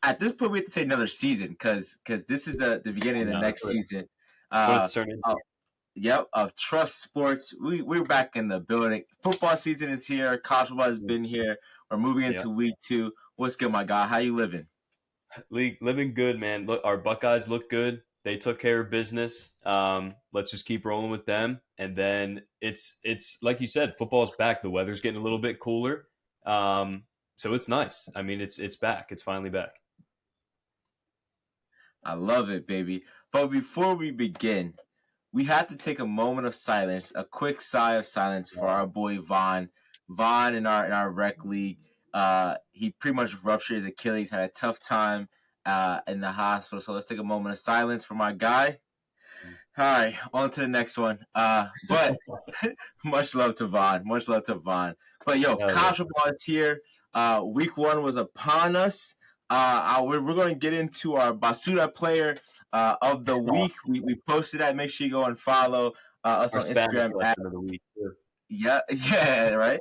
at this point we have to say another season because this is the beginning of the next season. What it's turning into. Yep, of Trust Sports. We're back in the building. Football season is here. College football has been here. We're moving into week 2. What's good, my guy? How you living? Living good, man. Look, our Buckeyes look good. They took care of business. Let's just keep rolling with them. And then it's like you said, football's back. The weather's getting a little bit cooler. So it's nice. I mean, it's back. It's finally back. I love it, baby. But before we begin, we have to take a moment of silence, a quick sigh of silence for our boy Vaughn. Vaughn in our rec league, he pretty much ruptured his Achilles, had a tough time in the hospital. So let's take a moment of silence for my guy. All right, on to the next one. But much love to Vaughn. Much love to Vaughn. But college football is here. Week 1 was upon us. We're going to get into our Basuda player of the week. We posted that. Make sure you go and follow us on Instagram. Of the week too. Yeah, right.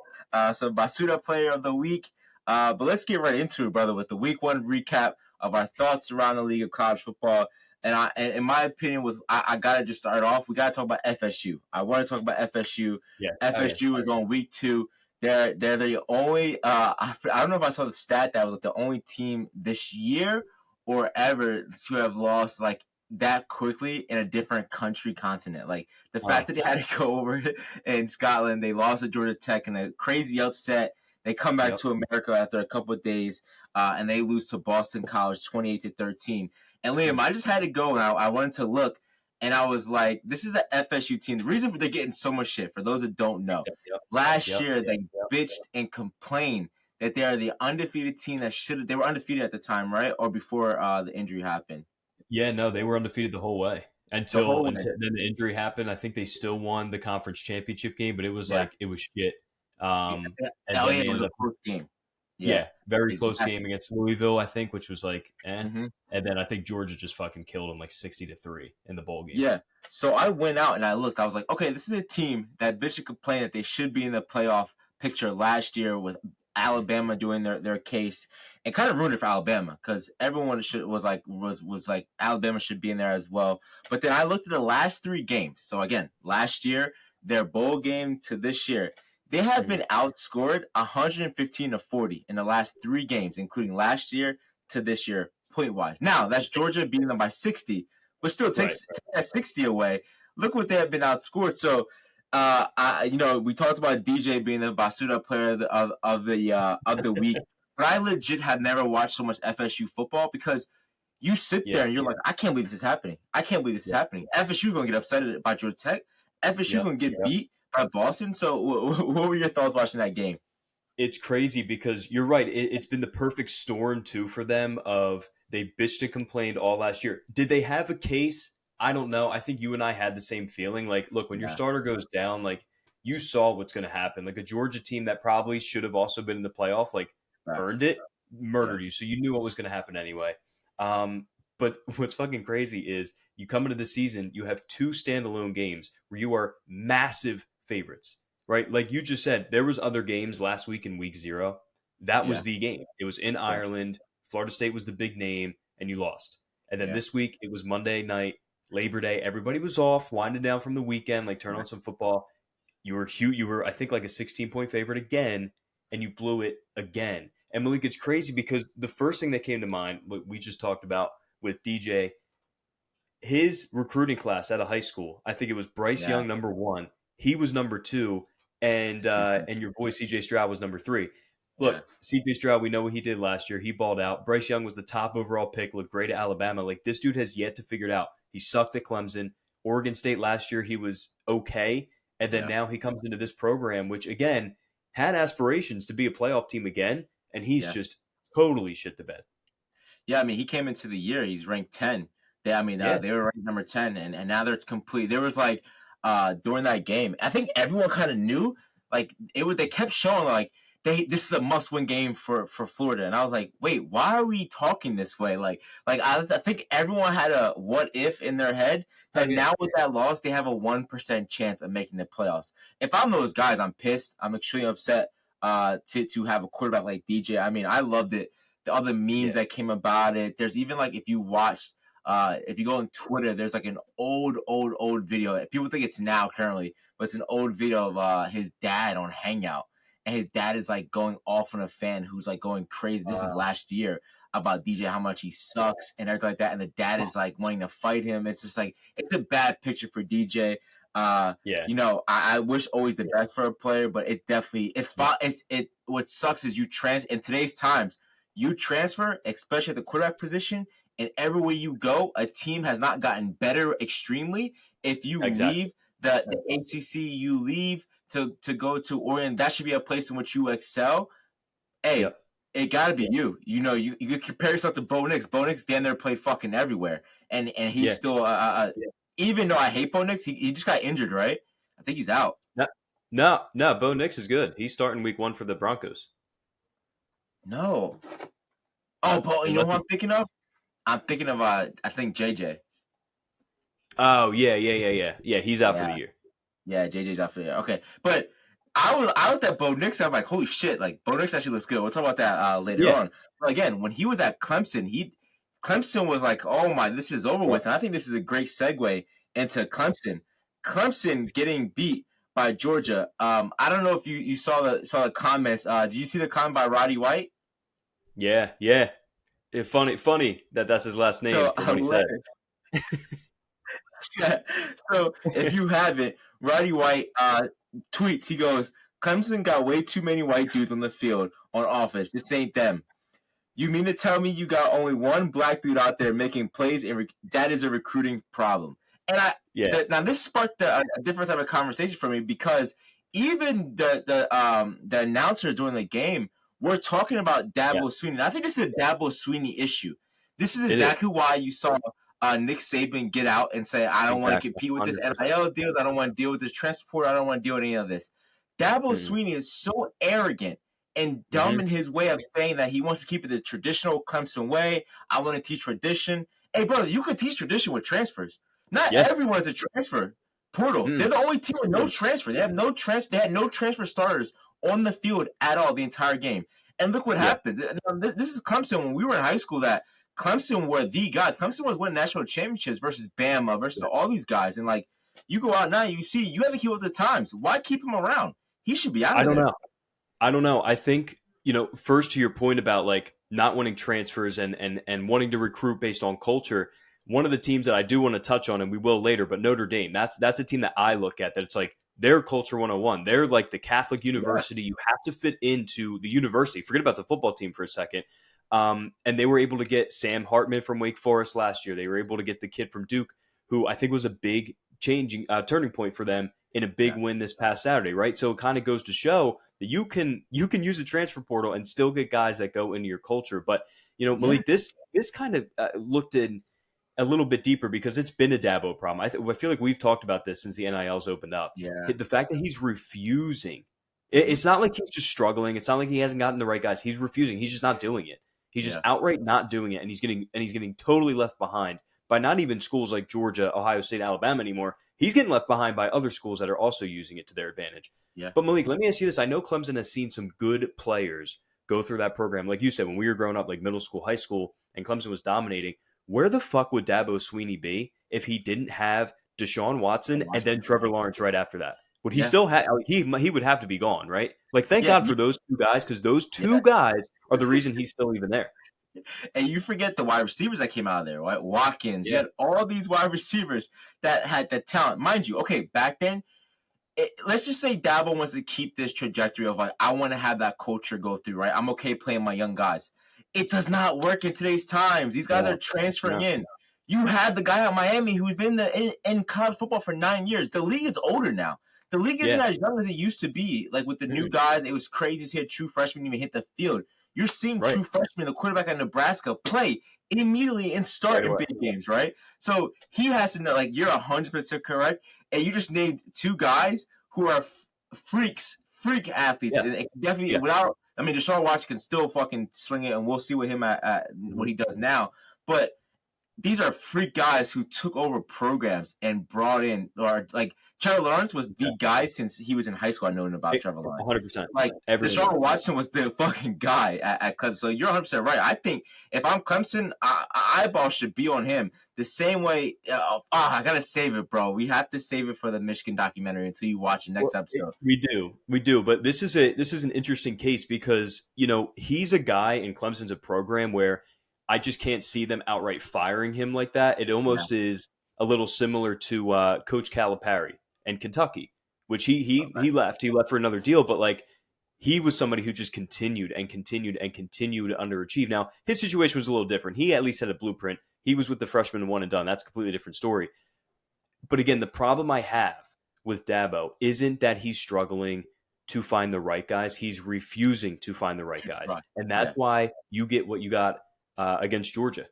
So Basuda player of the week. But let's get right into it, brother, with the week 1 recap of our thoughts around the league of college football. And in my opinion, I gotta just start off. We gotta talk about FSU. I want to talk about FSU. Yeah, FSU is on week 2. They're the only. I don't know if I saw the stat that was like the only team this year or ever to have lost like that quickly in a different continent. Like the fact that they had to go over in Scotland, they lost to Georgia Tech in a crazy upset. They come back to America after a couple of days, and they lose to Boston College 28-13. And Liam, I just had to go, and I wanted to look, and I was like, this is the FSU team. The reason they're getting so much shit, for those that don't know, last year they bitched and complained that they are the undefeated team that they were undefeated at the time, right? Or before the injury happened. Yeah, no, they were undefeated the whole way. Until then the injury happened. I think they still won the conference championship game, but it was it was shit. And it was a close game. Yeah, very close game against Louisville, I think, which was like, And then I think Georgia just fucking killed them like 60-3 in the bowl game. Yeah. So I went out and I looked. I was like, okay, this is a team that bitch complained that they should be in the playoff picture last year with Alabama doing their case, and kind of ruined it for Alabama because everyone was like Alabama should be in there as well. But then I looked at the last 3 games. So again, last year, their bowl game to this year, they have been outscored 115-40 in the last 3 games, including last year to this year, point-wise. Now, that's Georgia beating them by 60, but still takes that 60 away. Look what they have been outscored. So, we talked about DJ being the Basuda player of the week, but I legit have never watched so much FSU football because you sit there and you're like, I can't believe this is happening. I can't believe this is happening. FSU's going to get upset by Georgia Tech. FSU's going to get beat by Boston. So what were your thoughts watching that game? It's crazy because you're right. It's been the perfect storm, too, for them of they bitched and complained all last year. Did they have a case? I don't know. I think you and I had the same feeling. Like, look, when your starter goes down, like, you saw what's going to happen. Like, a Georgia team that probably should have also been in the playoff, like, earned it, murdered you. So you knew what was going to happen anyway. But what's fucking crazy is you come into the season, you have 2 standalone games where you are massive favorites, right? Like you just said, there was other games last week in week 0. That was the game. It was in Ireland. Florida State was the big name, and you lost. And then this week, it was Monday night, Labor Day. Everybody was off, winding down from the weekend, like turn on some football. You were, I think, like a 16-point favorite again, and you blew it again. And Malik, it's crazy because the first thing that came to mind, what we just talked about with DJ, his recruiting class out of high school, I think it was Bryce Young, number 1. He was number 2, and your boy CJ Stroud was number 3. Look, CJ Stroud, we know what he did last year. He balled out. Bryce Young was the top overall pick, looked great at Alabama. Like, this dude has yet to figure it out. He sucked at Clemson. Oregon State last year, he was okay. And then now he comes into this program, which, again, had aspirations to be a playoff team again, and he's just totally shit the bed. Yeah, I mean, he came into the year, he's ranked 10. They were ranked number 10, and now they're complete. There was, like, during that game, I think everyone kind of knew, like, they kept showing, like, this is a must-win game for Florida. And I was like, wait, why are we talking this way? I think everyone had a what if in their head. And now with that loss, they have a 1% chance of making the playoffs. If I'm those guys, I'm pissed. I'm extremely upset to have a quarterback like DJ. I mean, I loved it the other memes Yeah. that came about it. There's even like if you go on Twitter, there's like an old video. People think it's now currently, but it's an old video of his dad on Hangout, and his dad is like going off on a fan who's like going crazy. This is last year about DJ, how much he sucks and everything like that, and the dad is like wanting to fight him. It's just like it's a bad picture for DJ. Yeah. I wish always the best for a player, but it definitely what sucks is in today's times, you transfer, especially at the quarterback position, and everywhere you go, a team has not gotten better extremely. If you Exactly. leave the ACC, you leave to go to Oregon, that should be a place in which you excel. Hey, Yep. it gotta be you. You could compare yourself to Bo Nix. Bo Nix down there played fucking everywhere, and he's still even though I hate Bo Nix, he just got injured, right? I think he's out. No. Bo Nix is good. He's starting week 1 for the Broncos. No. Oh, Bo, you know who I'm thinking of? I'm thinking of I think JJ. Oh yeah. Yeah, he's out for the year. Yeah, JJ's out for the year. Okay, but I looked at Bo Nix. I'm like, holy shit! Like Bo Nix actually looks good. We'll talk about that later Yeah. on. But again, when he was at Clemson, Clemson was like, oh my, this is over with. And I think this is a great segue into Clemson. Clemson getting beat by Georgia. I don't know if you saw the comments. Did you see the comment by Roddy White? Yeah. Funny that's his last name So from what he said. So if you haven't, Roddy White tweets. He goes, "Clemson got way too many white dudes on the field on offense. This ain't them. You mean to tell me you got only one black dude out there making plays, and that is a recruiting problem?" And now this sparked a different type of conversation for me, because even the announcers during the game were talking about Dabo Swinney. And I think this is a Dabo Swinney issue. This is exactly why you saw Nick Saban get out and say, "I don't want to compete with this 100%. NIL deals. I don't want to deal with this transport. I don't want to deal with any of this." Dabo Swinney is so arrogant and dumb in his way of saying that he wants to keep it the traditional Clemson way. I want to teach tradition. Hey, brother, you could teach tradition with transfers. Not everyone is a transfer portal. They're the only team with no transfer. They have no transfer. They had no transfer starters on the field at all the entire game. And look what happened. This is Clemson. When we were in high school, that Clemson were the guys. Clemson was winning national championships versus Bama, versus all these guys. And like, you go out now, you see, you haven't keep up with the times. Why keep him around? He should be out of there. I don't know. I think, first to your point about like not wanting transfers and wanting to recruit based on culture, one of the teams that I do want to touch on, and we will later, but Notre Dame, that's a team that I look at that it's like their culture 101. They're like the Catholic university. You have to fit into the university. Forget about the football team for a second. And they were able to get Sam Hartman from Wake Forest last year. They were able to get the kid from Duke, who I think was a big turning point for them in a big win this past Saturday, right? So it kind of goes to show that you can use the transfer portal and still get guys that go into your culture. But, Malik, this kind of looked in a little bit deeper because it's been a Dabo problem. I feel like we've talked about this since the NIL's opened up. Yeah. The fact that he's refusing, it's not like he's just struggling. It's not like he hasn't gotten the right guys. He's refusing. He's just not doing it. He's just outright not doing it, and he's getting totally left behind by not even schools like Georgia, Ohio State, Alabama anymore. He's getting left behind by other schools that are also using it to their advantage. Yeah. But Malik, let me ask you this. I know Clemson has seen some good players go through that program. Like you said, when we were growing up, like middle school, high school, and Clemson was dominating, where the fuck would Dabo Swinney be if he didn't have Deshaun Watson and then Trevor Lawrence right after that? Would he still have – he would have to be gone, right? Like, thank God for those two guys, because those two guys are the reason he's still even there. And you forget the wide receivers that came out of there, right? Watkins. You had all these wide receivers that had the talent. Mind you, okay, back then, let's just say Dabo wants to keep this trajectory of like, I want to have that culture go through, right? I'm okay playing my young guys. It does not work in today's times. These guys are transferring in. You had the guy at Miami who's been in college football for 9 years. The league is older now. The league isn't as young as it used to be. Like with the new guys, it was crazy to see a true freshman even hit the field. You're seeing true freshmen, the quarterback at Nebraska, play immediately and start in big games, right? So he has to know, like, you're 100% correct, and you just named two guys who are freak athletes. Yeah. And definitely without, I mean, Deshaun Watson can still fucking sling it, and we'll see with him at what he does now. But these are freak guys who took over programs and brought in, or like Trevor Lawrence was the guy since he was in high school. I known about Trevor Lawrence. 100%. Like Everyone knows Deshaun about Watson was the fucking guy at Clemson. So you're 100% right. I think if I'm Clemson, eyeball should be on him the same way. I gotta save it, bro. We have to save it for the Michigan documentary until you watch the next episode. We do. But this is an interesting case because he's a guy, and Clemson's a program where I just can't see them outright firing him like that. It almost is a little similar to Coach Calipari and Kentucky, which he left. He left for another deal, but like he was somebody who just continued and continued and continued to underachieve. Now his situation was a little different. He at least had a blueprint. He was with the freshman one and done. That's a completely different story. But again, the problem I have with Dabo isn't that he's struggling to find the right guys. He's refusing to find the right guys. Right. And that's why you get what you got against Georgia.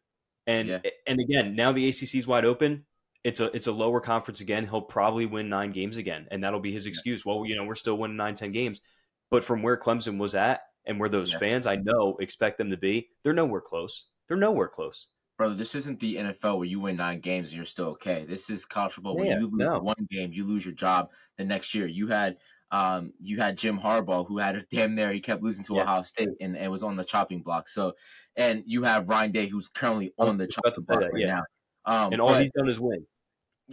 And again, now the ACC is wide open. It's a lower conference again. He'll probably win 9 games again, and that'll be his excuse. Well, we're still winning 9, 10 games. But from where Clemson was at and where those fans I know expect them to be, they're nowhere close. They're nowhere close. Brother, this isn't the NFL where you win 9 games and you're still okay. This is college football where you lose one game, you lose your job the next year. You had Jim Harbaugh, who had a damn near, he kept losing to Ohio State and was on the chopping block. So, and you have Ryan Day, who's currently on the chopping block right now. And all he's done is win.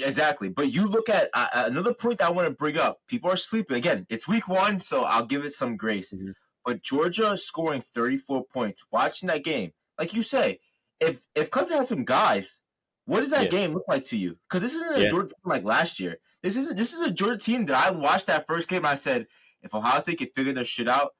Exactly. But you look at another point that I want to bring up. People are sleeping. Again, it's week 1, so I'll give it some grace. Mm-hmm. But Georgia scoring 34 points, watching that game, like you say, if Clemson has some guys, what does that game look like to you? Because this isn't a Georgia team like last year. This is a Georgia team that I watched that first game. And I said, if Ohio State could figure their shit out,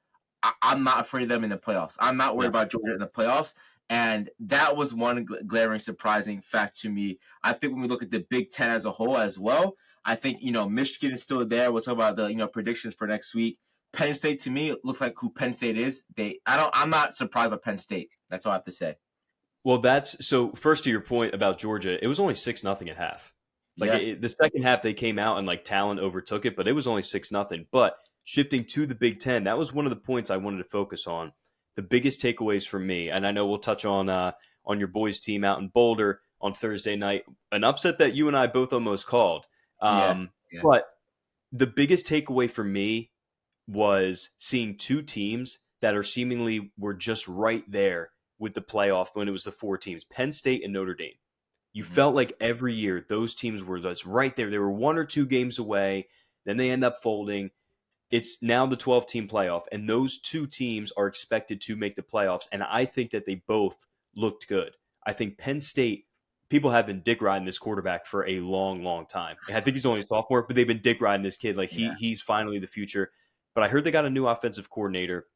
I'm not afraid of them in the playoffs. I'm not worried about Georgia in the playoffs. And that was one glaring, surprising fact to me. I think when we look at the Big Ten as a whole as well, I think Michigan is still there. We'll talk about the predictions for next week. Penn State, to me, looks like who Penn State is. I'm not surprised by Penn State. That's all I have to say. Well, so first to your point about Georgia, it was only 6-0 at half. The second half they came out and like talent overtook it, but it was only 6-0. But shifting to the Big Ten, that was one of the points I wanted to focus on. The biggest takeaways for me, and I know we'll touch on your boys' team out in Boulder on Thursday night, an upset that you and I both almost called. But the biggest takeaway for me was seeing 2 teams that were just right there with the playoff when it was the 4 teams, Penn State and Notre Dame. You felt like every year those teams were just right there. They were 1 or 2 games away. Then they end up folding. It's now the 12-team playoff, and those 2 teams are expected to make the playoffs, and I think that they both looked good. I think Penn State, people have been dick riding this quarterback for a long, long time. I think he's only a sophomore, but they've been dick riding this kid. Like he's finally the future. But I heard they got a new offensive coordinator.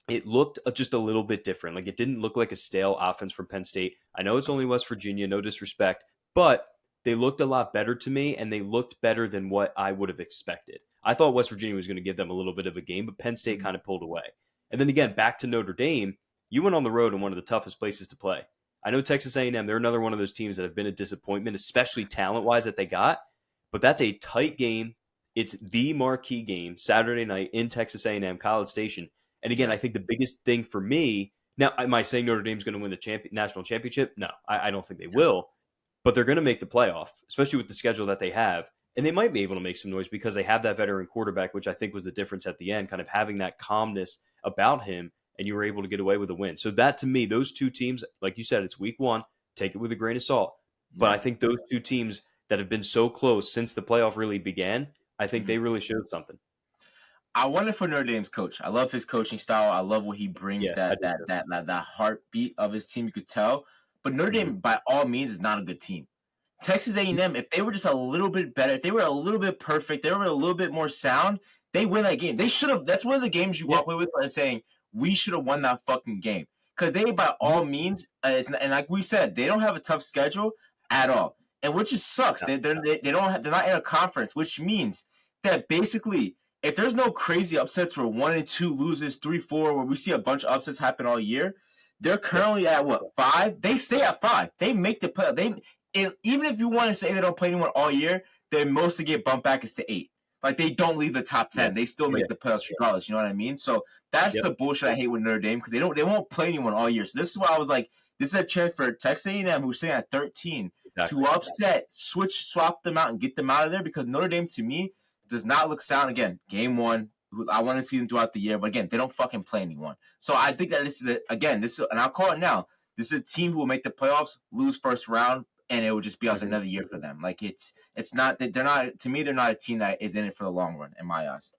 It looked just a little bit different. Like it didn't look like a stale offense from Penn State. I know it's only West Virginia, no disrespect, but they looked a lot better to me, and they looked better than what I would have expected. I thought West Virginia was going to give them a little bit of a game, but Penn State kind of pulled away. And then again, back to Notre Dame, you went on the road in one of the toughest places to play. I know Texas A&M, they're another one of those teams that have been a disappointment, especially talent-wise that they got, but that's a tight game. It's the marquee game, Saturday night in Texas A&M, College Station. And again, I think the biggest thing for me, now, am I saying Notre Dame's going to win the national championship? No, I don't think they will, but they're going to make the playoff, especially with the schedule that they have. And they might be able to make some noise because they have that veteran quarterback, which I think was the difference at the end, kind of having that calmness about him, and you were able to get away with a win. So that, to me, those 2 teams, like you said, it's week 1, take it with a grain of salt. But I think those 2 teams that have been so close since the playoff really began, I think they really showed something. I wonder for Notre Dame's coach. I love his coaching style. I love what he brings, that heartbeat of his team, you could tell. But Notre Dame, by all means, is not a good team. Texas A&M, if they were just a little bit better, if they were a little bit perfect, they were a little bit more sound, they win that game. They should have. That's one of the games you walk away with and saying, we should have won that fucking game. Because they, by all means, and like we said, they don't have a tough schedule at all. And which just sucks. They're not in a conference, which means that basically, if there's no crazy upsets where 1 and 2 loses, 3, 4, where we see a bunch of upsets happen all year, they're currently at 5? They stay at 5. They make the play. Even if you want to say they don't play anyone all year, they mostly get bumped back as to 8. Like they don't leave the top 10. They still make the playoffs regardless. You know what I mean? So that's the bullshit I hate with Notre Dame because they won't play anyone all year. So this is why I was like, This is a chance for Texas A&M, who's sitting at 13, Exactly. to upset, swap them out, and get them out of there. Because Notre Dame, to me, does not look sound. Again, game one, I want to see them throughout the year, but again, they don't fucking play anyone. So I think that this is and I'll call it now. This is a team who will make the playoffs, lose first round, and it will just be like another year for them. Like it's not, they're not, to me, they're not a team that is in it for the long run in my eyes.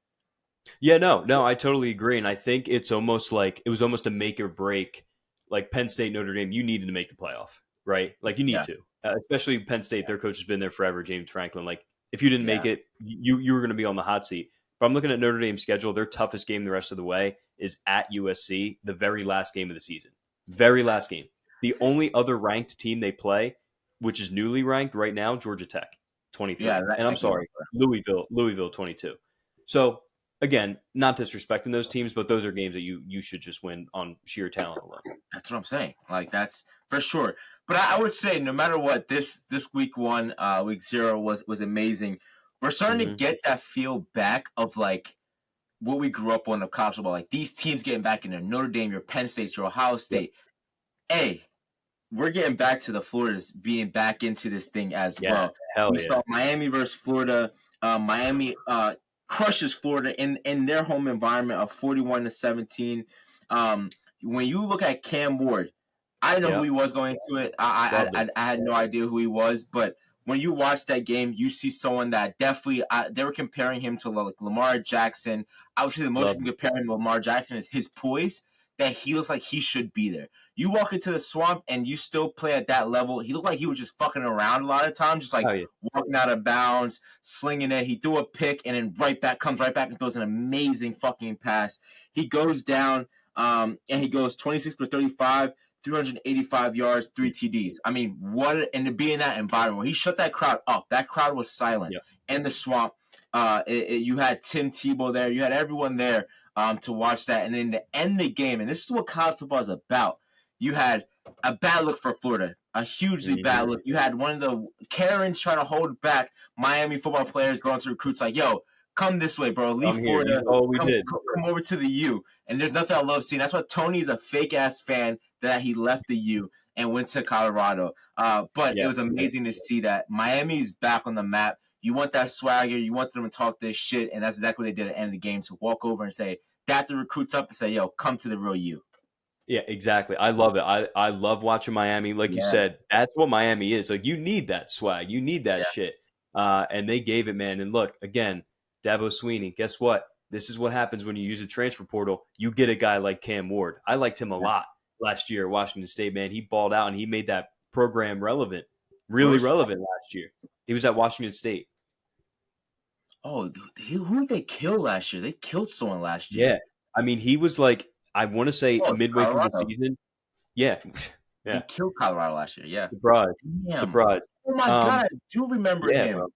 Yeah, no, I totally agree, and I think it's almost like it was almost a make or break. Like Penn State, Notre Dame, you needed to make the playoff, right? Like you need Yeah, to, especially Penn State. Their coach has been there forever, James Franklin. Like if you didn't make yeah. it, you were going to be on the hot seat. But I'm looking at Notre Dame's schedule. Their toughest game the rest of the way is at USC, the very last game of the season. Very last game. The only other ranked team they play, which is newly ranked right now, Georgia Tech, 23. Yeah, And I'm sorry, Louisville, 22. So again, not disrespecting those teams, but those are games that you should just win on sheer talent alone. that's what I'm saying. Like that's for sure. But I would say no matter what, this week one, week 0 was amazing. We're starting to get that feel back of like what we grew up on of college football. Like these teams getting back in there. Notre Dame, your Penn State, your Ohio State. Yep. Hey, we're getting back to the Floridas being back into this thing as well. Hell we saw Miami versus Florida. Miami crushes Florida in their home environment of 41-17. When you look at Cam Ward, I didn't know who he was going into it. I had no idea who he was, but when you watch that game, you see someone that definitely they were comparing him to like Lamar Jackson. I would say the most you can compare him to Lamar Jackson is his poise, that he looks like he should be there. You walk into the swamp and you still play at that level. He looked like he was just fucking around a lot of times, just like walking out of bounds, slinging it. He threw a pick and then comes right back and throws an amazing fucking pass. He goes down and he goes 26 for 35. 385 yards, 3 TDs. I mean, and to be in that environment where he shut that crowd up, that crowd was silent. In the swamp, you had Tim Tebow there, you had everyone there to watch that, and then to end the game, and this is what college football is about. You had a bad look for Florida, a hugely bad look. You had one of the Karens trying to hold back Miami football players going to recruits like, yo, come this way, bro. Leave Florida. Come over to the U. And there's nothing I love seeing. That's why Tony's a fake-ass fan that he left the U and went to Colorado. But it was amazing to see that Miami's back on the map. You want that swagger. You want them to talk this shit. And that's exactly what they did at the end of the game, to walk over and say, dap the recruits up and say, yo, come to the real U. Yeah, exactly. I love it. I love watching Miami. Like you said, that's what Miami is. Like you need that swag. You need that shit. And they gave it, man. And look, again, Dabo Swinney, guess what? This is what happens when you use a transfer portal. You get a guy like Cam Ward. I liked him a lot last year at Washington State, man. He balled out and he made that program relevant, really relevant last year. He was at Washington State. Oh, who did they kill last year? They killed someone last year. Yeah. I mean, he was like, I want to say midway Colorado. through the season. Yeah. He killed Colorado last year. Yeah. Surprise. Oh, my God. I do remember him. Bro.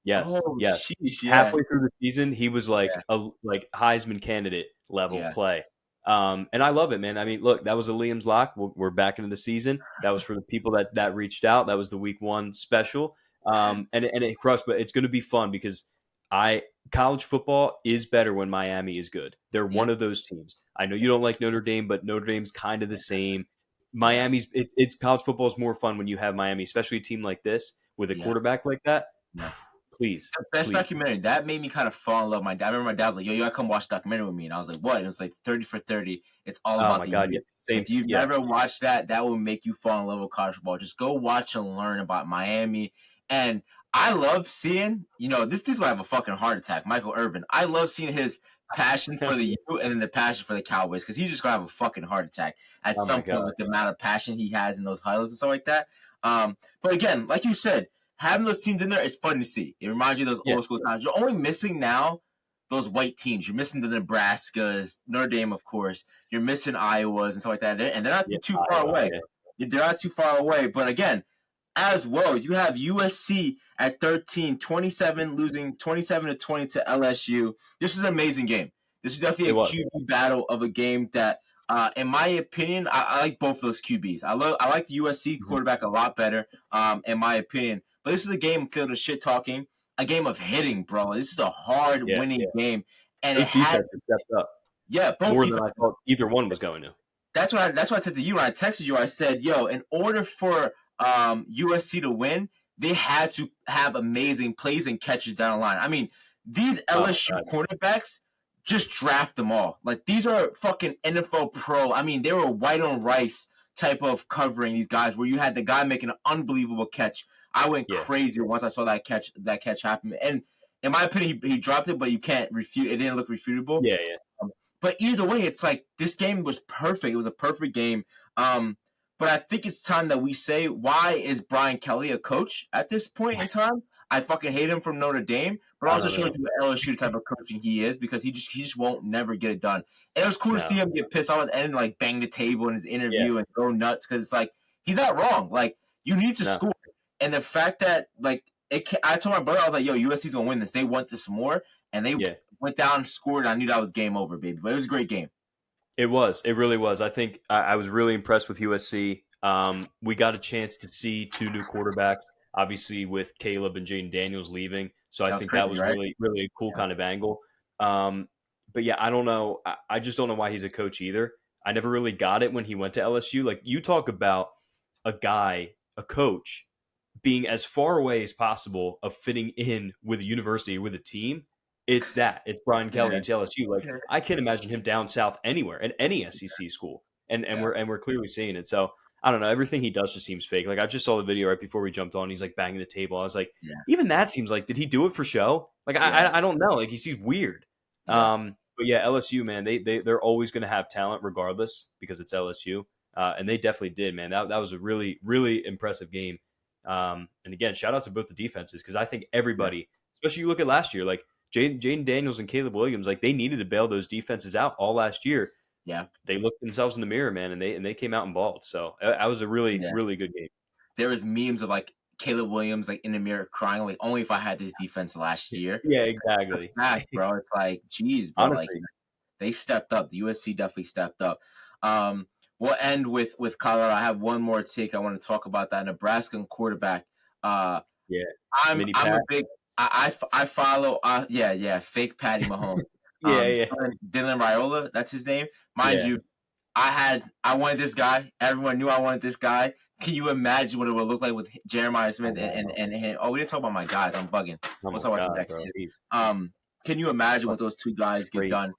Yes. Oh, yes. Sheesh, Halfway through the season, he was like a Heisman candidate level play. And I love it, man. I mean, look, that was a Liam's lock. We're back into the season. That was for the people that reached out. That was the week 1 special. And it crushed, but it's going to be fun because college football is better when Miami is good. They're one of those teams. I know you don't like Notre Dame, but Notre Dame's kind of the same. Miami's it's college football is more fun when you have Miami, especially a team like this with a quarterback like that. Yeah. Please. The best documentary. That made me kind of fall in love with my dad. I remember my dad was like, yo, you gotta come watch the documentary with me. And I was like, what? And it's like 30 for 30. It's all about If you've never watched that will make you fall in love with college football. Just go watch and learn about Miami. And I love seeing, this dude's gonna have a fucking heart attack, Michael Irvin. I love seeing his passion for the U and then the passion for the Cowboys, because he's just gonna have a fucking heart attack at some point with the amount of passion he has in those huddles and stuff like that. But again, like you said, having those teams in there is fun to see. It reminds you of those old school times. You're only missing now those white teams. You're missing the Nebraskas, Notre Dame, of course. You're missing Iowas and stuff like that. And they're not too far away. They're not too far away. But again, as well, you have USC at 13, 27, losing 27-20 to LSU. This is an amazing game. This is definitely a QB battle of a game that, in my opinion, I like both those QBs. I like the USC quarterback a lot better, in my opinion. But this is a game filled with shit talking, a game of hitting, bro. This is a hard winning game, and both defenses stepped up. Yeah, both more than I thought either one was going to. That's what I said to you when I texted you. I said, yo, in order for USC to win, they had to have amazing plays and catches down the line. I mean, these Oh my LSU God. cornerbacks, just draft them all. Like, these are fucking NFL pro. I mean, they were white on rice type of covering these guys where you had the guy making an unbelievable catch. I went Yeah. crazy once I saw that catch happen. And in my opinion, he dropped it, but you can't refute it. Didn't look refutable. Yeah. Yeah. But either way, it's like this game was perfect. It was a perfect game. But I think it's time that we say, why is Brian Kelly a coach at this point in time? I fucking hate him from Notre Dame, but I also don't shows know. you the LSU type of coaching he is, because he just won't never get it done. And it was cool to No. see him get pissed off at the end and like bang the table in his Yeah. interview and go nuts, because it's like he's not wrong. Like, you need to No. score, and the fact that like I told my brother, I was like, yo, USC's gonna win this. They want this more, and they Yeah. went down and scored. I knew that was game over, baby. But it was a great game. It was. It really was. I think I was really impressed with USC. We got a chance to see two new quarterbacks, obviously with Caleb and Jaden Daniels leaving. So I That was think that crazy, was right? really, really a cool Yeah. kind of angle. But yeah, I don't know. I just don't know why he's a coach either. I never really got it when he went to LSU. Like, you talk about a guy, a coach, being as far away as possible of fitting in with a university or with a team. It's that. It's Brian Kelly Yeah. and LSU. Like, Yeah. I can't imagine him down south anywhere in any SEC school. And Yeah. we're clearly seeing it. So I don't know. Everything he does just seems fake. Like, I just saw the video right before we jumped on. He's like banging the table. I was like, Yeah. even that seems like, did he do it for show? Like, Yeah. I don't know. Like, he seems weird. Yeah. But yeah, LSU, man, they're always going to have talent regardless, because it's LSU. And they definitely did, man. That was a really, really impressive game. And again, shout out to both the defenses, because I think everybody, especially you look at last year, like Jaden Daniels and Caleb Williams, like they needed to bail those defenses out all last year. Yeah. They looked themselves in the mirror, man, and they came out and balled. So that was a really, Yeah. really good game. There was memes of like Caleb Williams like in the mirror crying, like, only if I had this defense last year. Yeah, That's exactly. fact, bro. It's like, geez, bro. Like, Honestly, they stepped up. The USC definitely stepped up. We'll end with Colorado. I have one more take. I want to talk about that Nebraskan quarterback. yeah, I'm mini a Pat. big I follow fake Patty Mahomes. Yeah, yeah, Dylan Raiola, that's his name. Mind yeah. you, I wanted this guy. Everyone knew I wanted this guy. Can you imagine what it would look like with Jeremiah Smith and him? Oh, we didn't talk about my guys. I'm bugging. Oh We'll my talk about the god, next bro. two. He's Can you imagine what fucking those two guys get crazy. done?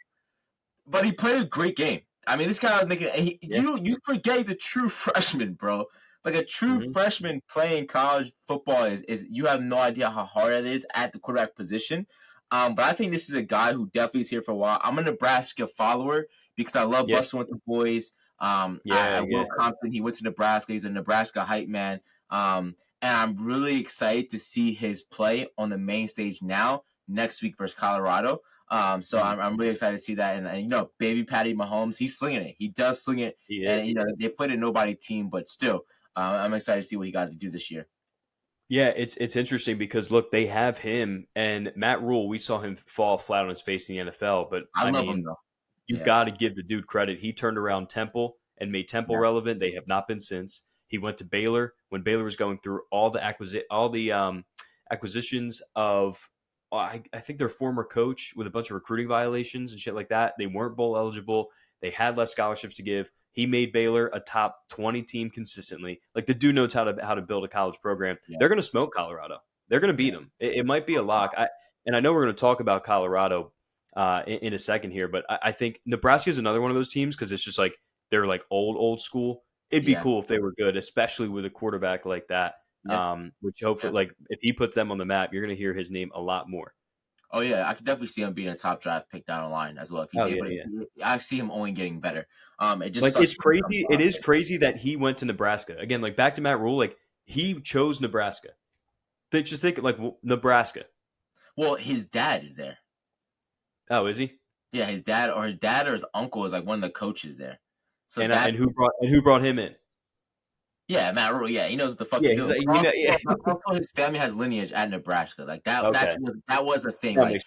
But he played a great game. I mean, this guy was making. Yeah. You forget the true freshman, bro. Like, a true Mhm. freshman playing college football is you have no idea how hard it is at the quarterback position. But I think this is a guy who definitely is here for a while. I'm a Nebraska follower because I love Yeah, busting with the boys. yeah, I yeah. Will Compton, he went to Nebraska. He's a Nebraska hype man. And I'm really excited to see his play on the main stage now next week versus Colorado. So Mhm. I'm really excited to see that. And baby Patty Mahomes, he's slinging it. He does sling it. He is. And they played a nobody team, but still, I'm excited to see what he got to do this year. Yeah, it's interesting because look, they have him and Matt Rule. We saw him fall flat on his face in the NFL, but I I love him mean, though. you've Yeah, got to give the dude credit. He turned around Temple and made Temple yeah, relevant. They have not been since. He went to Baylor when Baylor was going through all the acquisitions of I think their former coach with a bunch of recruiting violations and shit like that. They weren't bowl eligible. They had less scholarships to give. He made Baylor a top 20 team consistently. Like, the dude knows how to build a college program. yeah, They're going to smoke Colorado. They're going to beat yeah. them. It might be a lock. I know we're going to talk about Colorado in a second here, but I think Nebraska is another one of those teams because it's just like they're like old school. It'd be Yeah. cool if they were good, especially with a quarterback like that. Yeah. Which hopefully, Yeah. like, if he puts them on the map, you're going to hear his name a lot more. Oh yeah, I could definitely see him being a top draft pick down the line as well. If he's Oh, able yeah, to, I see him only getting better. It just Like, sucks it's for him crazy. from It is Colorado. crazy that he went to Nebraska again. Like, back to Matt Rule, like he chose Nebraska. Just think like Nebraska. Well, his dad is there. Oh, is he? Yeah, his dad or his uncle is like one of the coaches there. So And who brought him in? yeah, Matt Rule. Yeah, he knows what the fuck Yeah, he's he's doing. like, yeah. Also, his family has lineage at Nebraska. Like that. Okay. That was the thing. That Like makes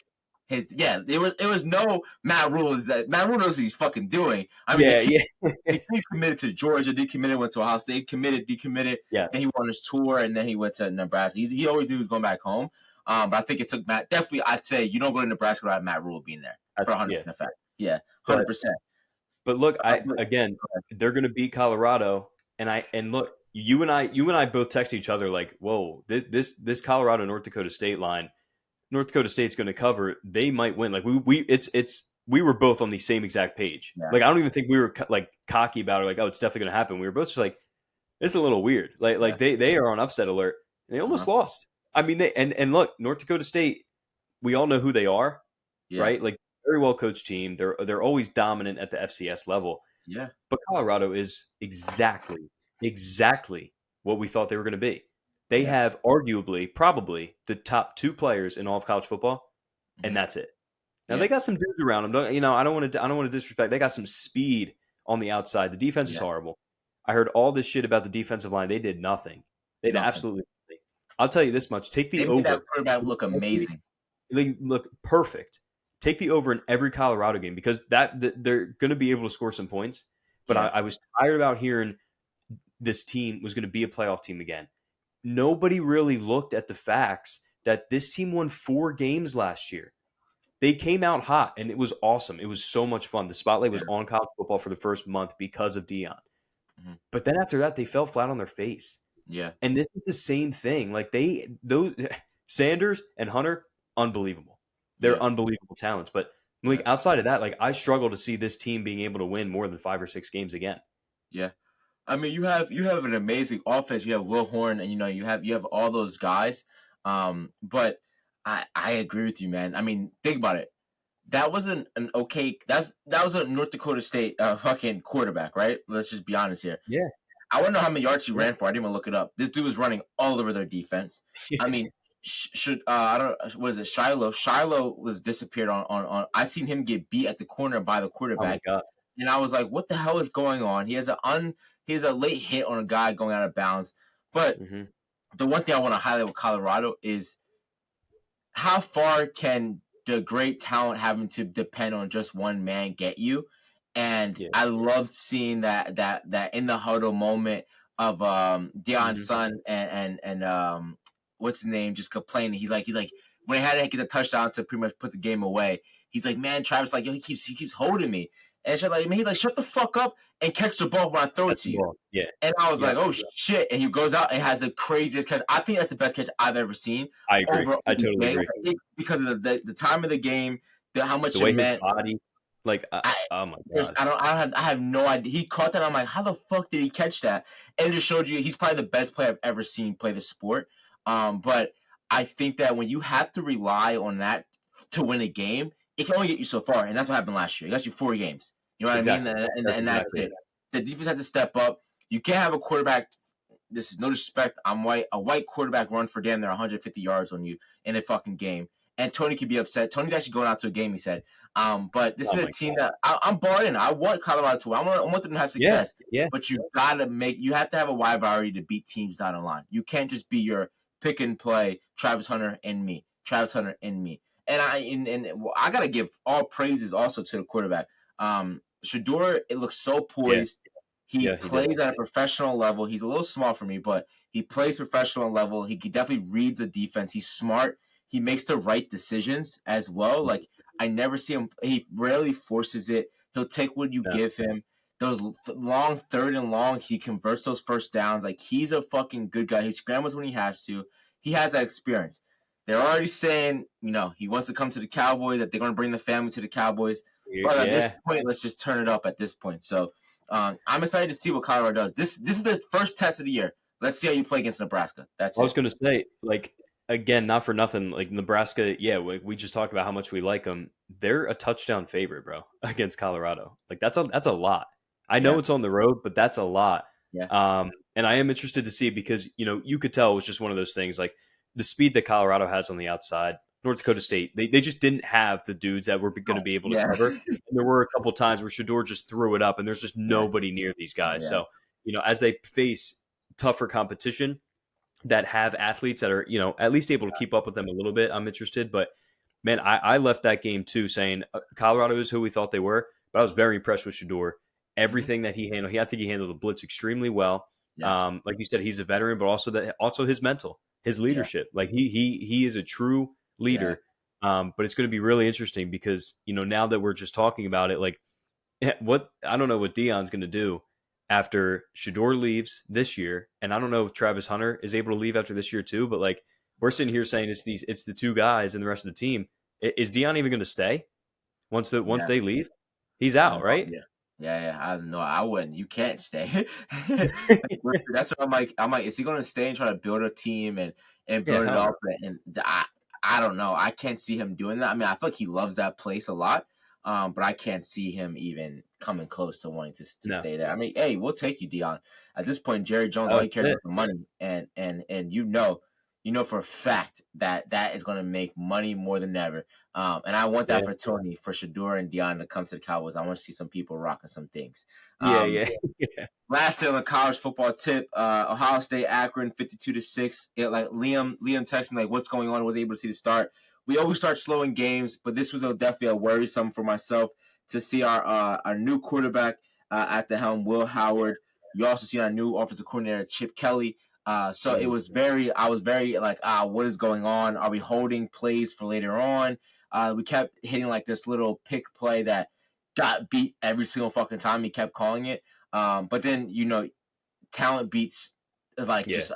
it was no Matt Rule is that Matt Rule knows what he's fucking doing. I mean, yeah. he committed to Georgia, decommitted, went to Ohio State, committed, decommitted. Yeah. Then he went on his tour, and then he went to Nebraska. He always knew he was going back home. But I think it took Matt. Definitely, I'd say you don't go to Nebraska without Matt Rule being there for 100% fact. Yeah, 100%. But look, But they're going to beat Colorado, and look, you and I both text each other like, "Whoa, this Colorado North Dakota State line, North Dakota State's going to cover. They might win." Like we were both on the same exact page. yeah, Like I don't even think we were like cocky about it. Like, oh, it's definitely going to happen. We were both just like, it's a little weird. yeah, They are on upset alert. And they almost uh-huh, lost. I mean, and look, North Dakota State. We all know who they are, yeah, right? Like very well coached team. They're always dominant at the FCS level. yeah, But Colorado is exactly what we thought they were going to be. They yeah, have arguably, probably the top two players in all of college football, and mhm, that's it. Now yeah, they got some dudes around them. I don't want to disrespect. They got some speed on the outside. The defense is yeah, horrible. I heard all this shit about the defensive line. They did nothing. They did nothing. absolutely nothing. I'll tell you this much: take the They made that over. quarterback look amazing. They look perfect. Take the over in every Colorado game because they're going to be able to score some points. But Yeah, I was tired about hearing this team was going to be a playoff team again. Nobody really looked at the facts that this team won 4 games last year. They came out hot, and it was awesome. It was so much fun. The spotlight was yeah, on college football for the first month because of Dion. mhm, But then after that, they fell flat on their face. yeah, And this is the same thing. Like those Sanders and Hunter, unbelievable. They're yeah, unbelievable talents. But like yeah, outside of that, like I struggle to see this team being able to win more than 5 or 6 games again. yeah. I mean, you have an amazing offense. You have Will Horn, and you have all those guys. But I agree with you, man. I mean, think about it. That wasn't an okay. That was a North Dakota State fucking quarterback, right? Let's just be honest here. Yeah, I want to know how many yards he yeah, ran for. I didn't even look it up. This dude was running all over their defense. I yeah. mean, should I don't what is it Shiloh? Shiloh was disappeared on. I seen him get beat at the corner by the Oh my quarterback, god. and I was like, what the hell is going on? He has a late hit on a guy going out of bounds. But Hmm. the one thing I want to highlight with Colorado is how far can the great talent having to depend on just one man get you? And Yeah. I loved seeing that in the huddle moment of Dion's Hmm. son and what's his name just complaining. He's like when he had to get the touchdown to pretty much put the game away. He's like, man, Travis, like, yo, he keeps holding me. And she's like, man, he's like, shut the fuck up and catch the ball when I throw it That's to the you. ball. Yeah. And I was Yeah. like, oh shit. And he goes out and has the craziest catch. I think that's the best catch I've ever seen I agree. over I the totally game agree. because of the time of the game, how The much it way his meant. body, like, I oh my there's god. I have no idea. He caught that. I'm like, how the fuck did he catch that? And it just showed you he's probably the best player I've ever seen play the sport. But I think that when you have to rely on that to win a game, it can only get you so far, and that's what happened last year. It got you 4 games. You know what I mean? Exactly. And That's that's exactly it. it. The defense has to step up. You can't have a quarterback. This is no disrespect. I'm white. A white quarterback run for damn near 150 yards on you in a fucking game. And Tony could be upset. Tony's actually going out to a game, he said. But this Oh is a my team god. that I'm bought in. I want Colorado to win. I want them to have Yeah. success. Yeah. But you have to have a wide variety to beat teams down the line. You can't just be your pick and play Travis Hunter and me. Travis Hunter and me. And I gotta give all praises also to the quarterback. Shador, it looks so Yeah. poised. He Yeah. He does. plays at a professional level. He's a little small for me, but he plays professional level. He definitely reads the defense. He's smart. He makes the right decisions as well. Like I never see him. He rarely forces it. He'll take what you No. give him. Those long third and long, he converts those first downs. Like he's a fucking good guy. He scrambles when he has to. He has that experience. They're already saying, he wants to come to the Cowboys. That they're going to bring the family to the Cowboys. But at this Yeah. point, let's just turn it up. At this point, so I'm excited to see what Colorado does. This is the first test of the year. Let's see how you play against Nebraska. That's I was it. going to say, like, again, not for nothing, like Nebraska, yeah, we just talked about how much we like them. They're a touchdown favorite, bro, against Colorado. Like, that's a lot. I know Yeah, it's on the road, but that's a lot. yeah, And I am interested to see because, you could tell it was just one of those things, like the speed that Colorado has on the outside. North Dakota State, they just didn't have the dudes that were going to be able to yeah, cover. And there were a couple times where Shador just threw it up, and there's just yeah, nobody near these guys. yeah, So, as they face tougher competition, that have athletes that are, at least able to keep up with them a little bit, I'm interested. But man, I left that game too saying Colorado is who we thought they were, but I was very impressed with Shador. mhm, Everything that he handled, I think he handled the blitz extremely well. yeah, Like you said, he's a veteran, but also his mental, his yeah, leadership. Like he is a true yeah, leader. But it's going to be really interesting because now that we're just talking about it, like what I don't know what Dion's going to do after Shador leaves this year, and I don't know if Travis Hunter is able to leave after this year too. But like we're sitting here saying it's the two guys and the rest of the team. Is Dion even going to stay once Yeah. they leave? He's I out, don't know. right? Yeah. Yeah, I know. I wouldn't. You can't stay. That's what I'm like. I'm like, is he going to stay and try to build a team and Yeah, build it hell no. up? And I don't know. I can't see him doing that. I mean, I feel like he loves that place a lot. But I can't see him even coming close to wanting to No, stay there. I mean, hey, we'll take you, Dion. At this point, Jerry Jones, all that's he cares it. about the money, and you know for a fact that that is going to make money more than ever. And I want that Yeah, for Tony, for Shador and Dion to come to the Cowboys. I want to see some people rocking some things. yeah, Um, yeah, yeah, Lastly, on the college football tip, Ohio State, Akron, 52-6. Like Liam texted me like, "What's going on?" Was able to see the start. We always start slow in games, but this was definitely a worrisome for myself to see our new quarterback at the helm, Will Howard. You also see our new offensive coordinator, Chip Kelly. So it mm, was I was very like, what is going on? Are we holding plays for later on? We kept hitting like this little pick play that got beat every single fucking time. He kept calling it. But then talent beats like yeah, just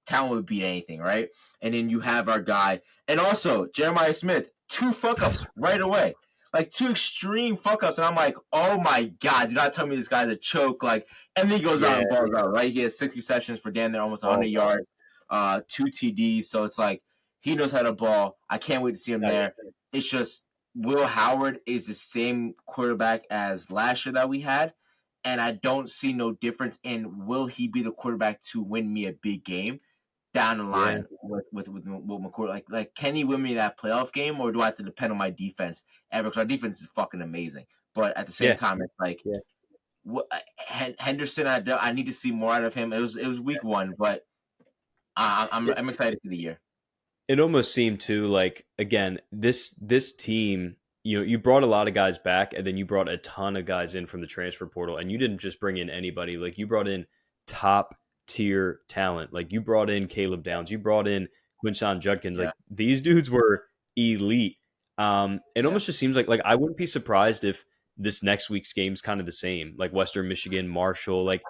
talent would beat anything, right? And then you have our guy, and also Jeremiah Smith, two fuck ups right away, like two extreme fuck ups, and I'm like, oh my god, do not tell me this guy's a choke, like, and then he goes out yeah. and balls out, right? He has 6 receptions for damn near almost 100 Balls out. yards, 2 TDs, so it's like he knows how to ball. I can't wait to see him Oh, yeah. there. It's just Will Howard is the same quarterback as last year that we had, and I don't see no difference in will he be the quarterback to win me a big game down the Yeah. line with McCoy. Like can he win me that playoff game, or do I have to depend on my defense ever? Because our defense is fucking amazing, but at the same Yeah. time, it's like Yeah. Henderson. I need to see more out of him. It was week one, but I'm It's excited for the year. it almost seemed to like again this team. You brought a lot of guys back, and then you brought a ton of guys in from the transfer portal, and you didn't just bring in anybody. Like you brought in top tier talent. Like you brought in Caleb Downs, you brought in Quinshon Judkins. Yeah, Like these dudes were elite. It yeah, almost just seems like I wouldn't be surprised if this next week's game's kind of the same. Like Western Michigan, Marshall, like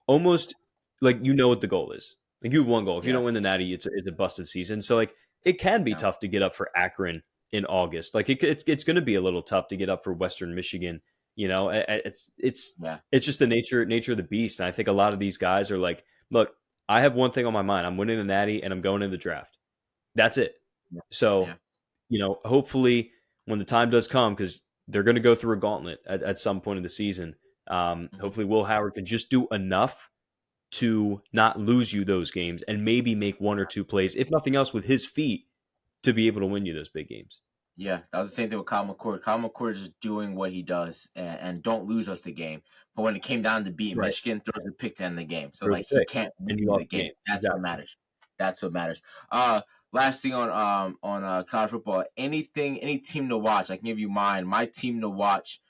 almost like what the goal is. Like you have one goal. If you yeah, don't win the Natty, it's a busted season. So like it can be yeah, tough to get up for Akron in August. Like it's going to be a little tough to get up for Western Michigan. yeah, It's just the nature of the beast. And I think a lot of these guys are like, look, I have one thing on my mind. I'm winning a Natty and I'm going in the draft. That's it. yeah, So yeah. hopefully when the time does come, because they're going to go through a gauntlet at some point in the season. Mm-hmm. Hopefully Will Howard can just do enough to not lose you those games and maybe make one or two plays, if nothing else, with his feet to be able to win you those big games. Yeah, that was the same thing with Kyle McCord. Kyle McCord is just doing what he does and don't lose us the game. But when it came down to beating Right. Michigan, throws a pick to end the game. So Throw the like he pick can't and win you you lost the the game. game. That's what Exactly. matters. That's what matters. Last thing on college football. Any team to watch? I can give you mine. My team to watch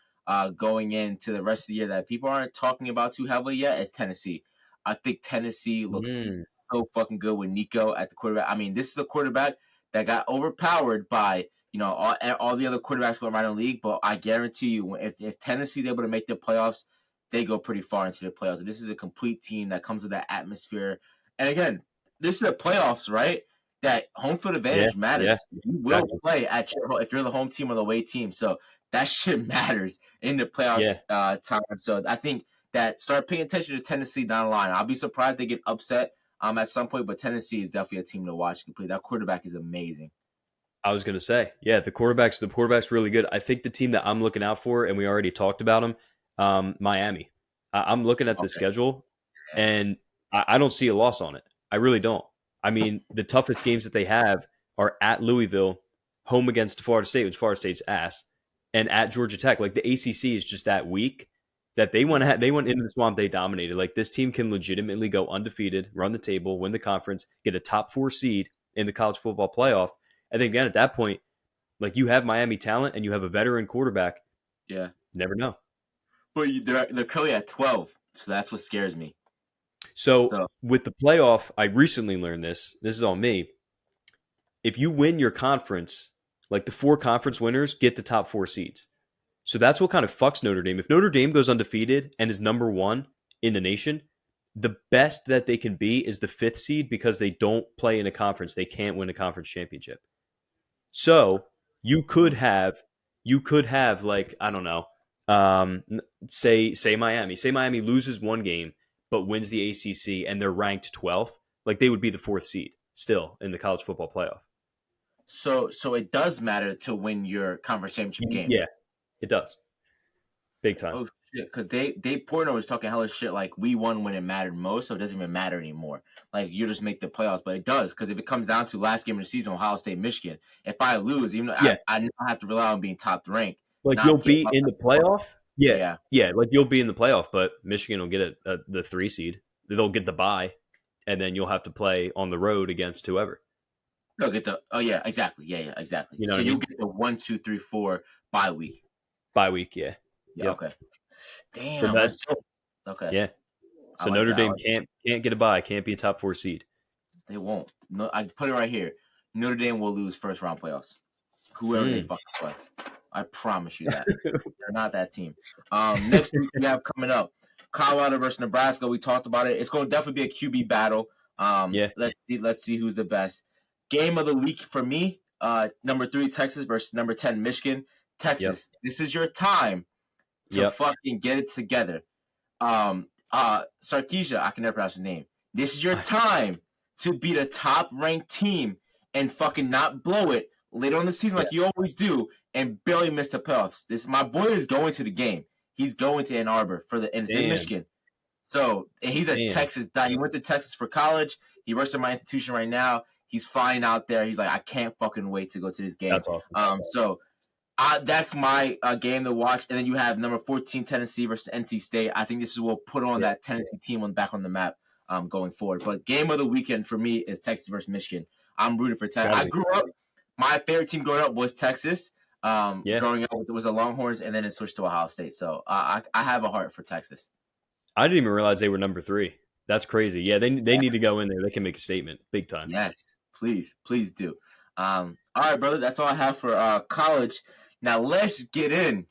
going into the rest of the year that people aren't talking about too heavily yet is Tennessee. I think Tennessee looks Mm, so fucking good with Nico at the quarterback. I mean, this is a quarterback that got overpowered by all the other quarterbacks going around the league. But I guarantee you, if Tennessee's able to make the playoffs, they go pretty far into the playoffs. This is a complete team that comes with that atmosphere. And again, this is the playoffs, right? That home field yeah, advantage yeah, matters. You will exactly. play if you're the home team or the away team. So that shit matters in the Yeah, playoffs time. So I think that start paying attention to Tennessee down the line. I'll be surprised they get upset at some point, but Tennessee is definitely a team to watch. Complete that quarterback is amazing. I was going to say, yeah, the quarterback's really good. I think the team that I'm looking out for, and we already talked about them, Miami. I'm looking at the Okay. schedule, Yeah. and I don't see a loss on it. I really don't. I mean, the toughest games that they have are at Louisville, home against Florida State, which Florida State's ass, and at Georgia Tech. Like the ACC is just that weak that Yeah. they went into the swamp, they dominated. Like this team can legitimately go undefeated, run the table, win the conference, get a top 4 seed in the college football playoff. I think again at that point, like you have Miami talent and you have a veteran quarterback. Yeah. Never know. But they're currently at 12, so that's what scares me. So So with the playoff, I recently learned this. This is on me. If you win your conference, like the 4 conference winners get the top 4 seeds. So that's what kind of fucks Notre Dame. If Notre Dame goes undefeated and is number 1 in the nation, the best that they can be is the 5th seed because they don't play in a conference. They can't win a conference championship. So you could have like, I don't know, say Miami. Say Miami loses one game but wins the ACC and they're ranked 12th. Like they would be the 4th seed still in the college football playoff. So it does matter to win your conference championship game. Yeah, it does. Big time. Oh shit, because Dave Portnoy was talking hella shit like we won when it mattered most, so it doesn't even matter anymore. Like you just make the playoffs, but it does because if it comes down to last game of the season, Ohio State, Michigan, if I lose, even though I now have to rely on being top ranked, like you'll be in the playoff. Yeah, like you'll be in the playoff, but Michigan will get the 3 seed. They'll get the bye, and then you'll have to play on the road against whoever. They'll get the exactly. You know, so you'll get the 1, 2, 3, 4 bye week. Bye week, yeah. Yeah. Yep. Okay. Damn. Okay. Yeah. So like Notre Dame can't get a bye. Can't be a top 4 seed. They won't. No, I put it right here. Notre Dame will lose first round playoffs. Whoever they fucking play. I promise you that. They're not that team. Next week we have coming up Colorado versus Nebraska. We talked about it. It's going to definitely be a QB battle. Let's see who's the best. Game of the week for me, number 3 Texas versus number 10 Michigan. Texas, this is your time to fucking get it together. Sarkisian, I can never pronounce his name. This is your time to beat a top-ranked team and fucking not blow it later on in the season like you always do and barely miss the playoffs. My boy is going to the game. He's going to Ann Arbor and it's in Michigan. So he's a Texas guy. He went to Texas for college. He works at my institution right now. He's flying out there. He's like, I can't fucking wait to go to this game. That's awesome. That's my game to watch. And then you have number 14 Tennessee versus NC State. I think this will put on that Tennessee team back on the map going forward. But game of the weekend for me is Texas versus Michigan. I'm rooting for Texas. I grew up. My favorite team growing up was Texas. Growing up, it was the Longhorns, and then it switched to Ohio State. So I have a heart for Texas. I didn't even realize they were number 3. That's crazy. Yeah, they need to go in there. They can make a statement big time. Yes, please do. All right, brother. That's all I have for college. Now let's get in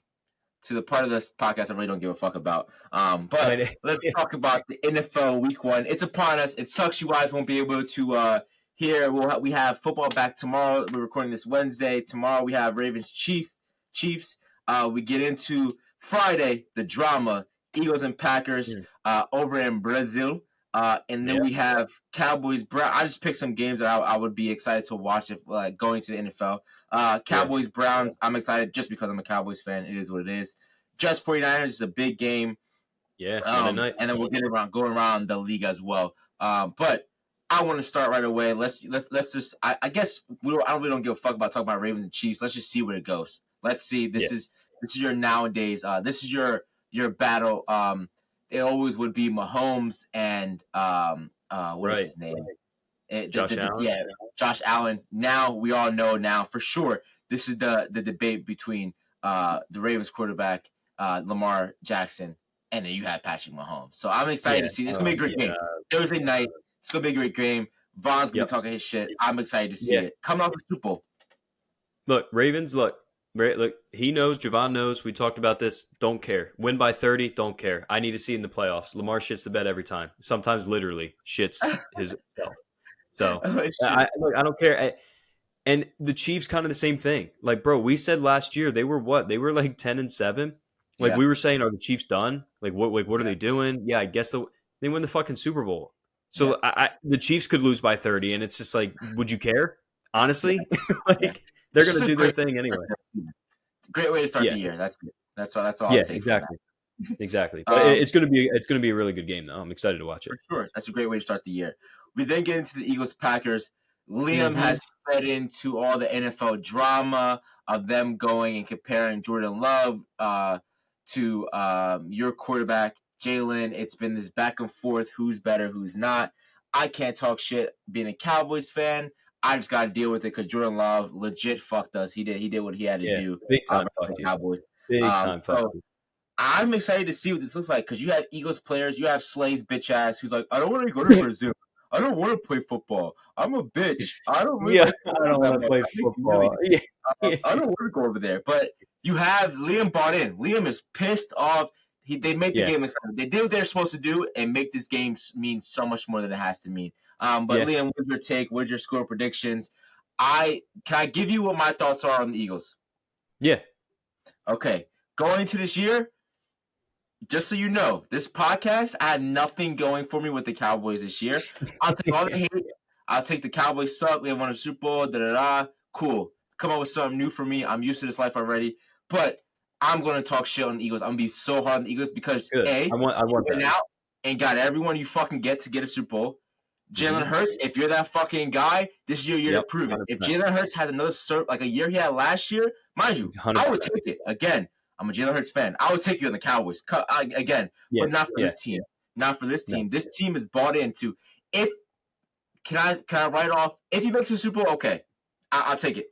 to the part of this podcast I really don't give a fuck about. But let's talk about the NFL Week 1. It's upon us. It sucks you guys won't be able to hear. We have football back tomorrow. We're recording this Wednesday. Tomorrow we have Ravens Chiefs. We get into Friday, the drama, Eagles and Packers over in Brazil. And then we have Cowboys. I just picked some games that I would be excited to watch if going to the NFL. Cowboys Browns. I'm excited just because I'm a Cowboys fan. It is what it is. Just 49ers is a big game. Yeah. And then we'll go around the league as well. But I want to start right away. Let's just. I guess we don't give a fuck about talking about Ravens and Chiefs. Let's just see where it goes. Let's see. This is your nowadays. This is your battle. It always would be Mahomes and what is his name? Josh Allen. Yeah, Josh Allen. Now we all know for sure this is the debate between the Ravens quarterback Lamar Jackson and then you have Patrick Mahomes. So I'm excited to see. It's gonna be a great game. Thursday night. It's gonna be a great game. Von's gonna be talking his shit. I'm excited to see it. Coming off the Super Bowl. Look, Ravens. Look, he knows. Javon knows. We talked about this. Don't care. Win by 30. Don't care. I need to see in the playoffs. Lamar shits the bed every time. Sometimes literally shits himself. So I don't care. And the Chiefs kind of the same thing. Like, bro, we said last year they were what? They were like 10-7. Like we were saying, are the Chiefs done? Like what are they doing? Yeah, I guess they win the fucking Super Bowl. So the Chiefs could lose by 30, and it's just like, would you care? Honestly, they're gonna do their thing anyway. Great way to start the year. That's good. That's all. I'll take exactly. But it's gonna be a really good game, though. I'm excited to watch it. For sure, that's a great way to start the year. We then get into the Eagles Packers. Liam has fed into all the NFL drama of them going and comparing Jordan Love to your quarterback Jalen. It's been this back and forth. Who's better? Who's not? I can't talk shit being a Cowboys fan. I just got to deal with it because Jordan Love legit fucked us. He did what he had to do. Big time Cowboys. Big time fuck you. I'm excited to see what this looks like because you have Eagles players. You have Slay's bitch ass who's like, I don't want to go to Brazil. I don't want to play football. I'm a bitch. I don't really Yeah, like I football don't that want to much. play I make football. millions. Yeah, yeah, I don't want to go over there. But you have Liam bought in. Liam is pissed off. They make the yeah, game exciting. They did what they're supposed to do and make this game mean so much more than it has to mean. But yeah, Liam, what's your take? What's your score predictions? Can I give you what my thoughts are on the Eagles? yeah. Okay, going into this year, just so you know, this podcast, I had nothing going for me with the Cowboys this year. I'll take all the hate. I'll take the Cowboys suck. We have won a Super Bowl. Da da da. Cool. Come up with something new for me. I'm used to this life already. But I'm going to talk shit on the Eagles. I'm going to be so hard on the Eagles because Good. A, I you want went that. out and got everyone you fucking get to get a Super Bowl. Jalen Mm-hmm. Hurts, if you're that fucking guy, this is your year to Yep, prove it. If 100%. Jalen Hurts has another like a year he had last year, mind you, I would 100%. take it. Again, I'm a Jalen Hurts fan. I would take you on the Cowboys. Again, Yeah, but not for yeah, this team. Not for this no, team. This team is bought into. If can I write off if he makes a Super Bowl? Okay, I'll take it.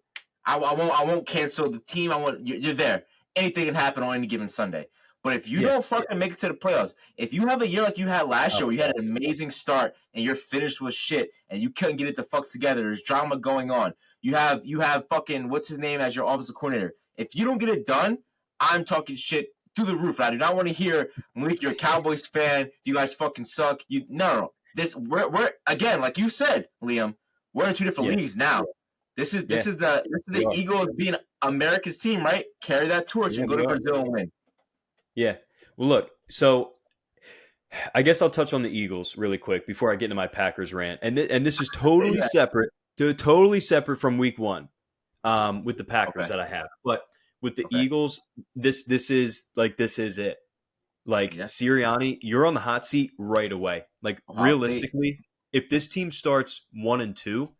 I won't cancel the team. You're there. Anything can happen on any given Sunday. But if you yeah. don't fucking make it to the playoffs, if you have a year like you had last Oh year, where my you had God. an amazing start and you're finished with shit and you couldn't get it the fuck together, there's drama going on. You have fucking what's his name as your offensive coordinator. If you don't get it done, I'm talking shit through the roof. I do not want to hear Malik, you're a Cowboys fan. You guys fucking suck. No. We're again, like you said, Liam, we're in two different Yeah, leagues now. This is yeah. We the are. Eagles being America's team, right? Carry that torch Yeah, and go we to are. Brazil and win. Yeah. Well, look. So I guess I'll touch on the Eagles really quick before I get into my Packers rant, and this is totally Yeah. totally separate from Week 1, with the Packers Okay. that I have. But with the Okay. Eagles, this is it. Like Yeah. Sirianni, you're on the hot seat right away. Like Hot take. realistically, if this team starts 1-2,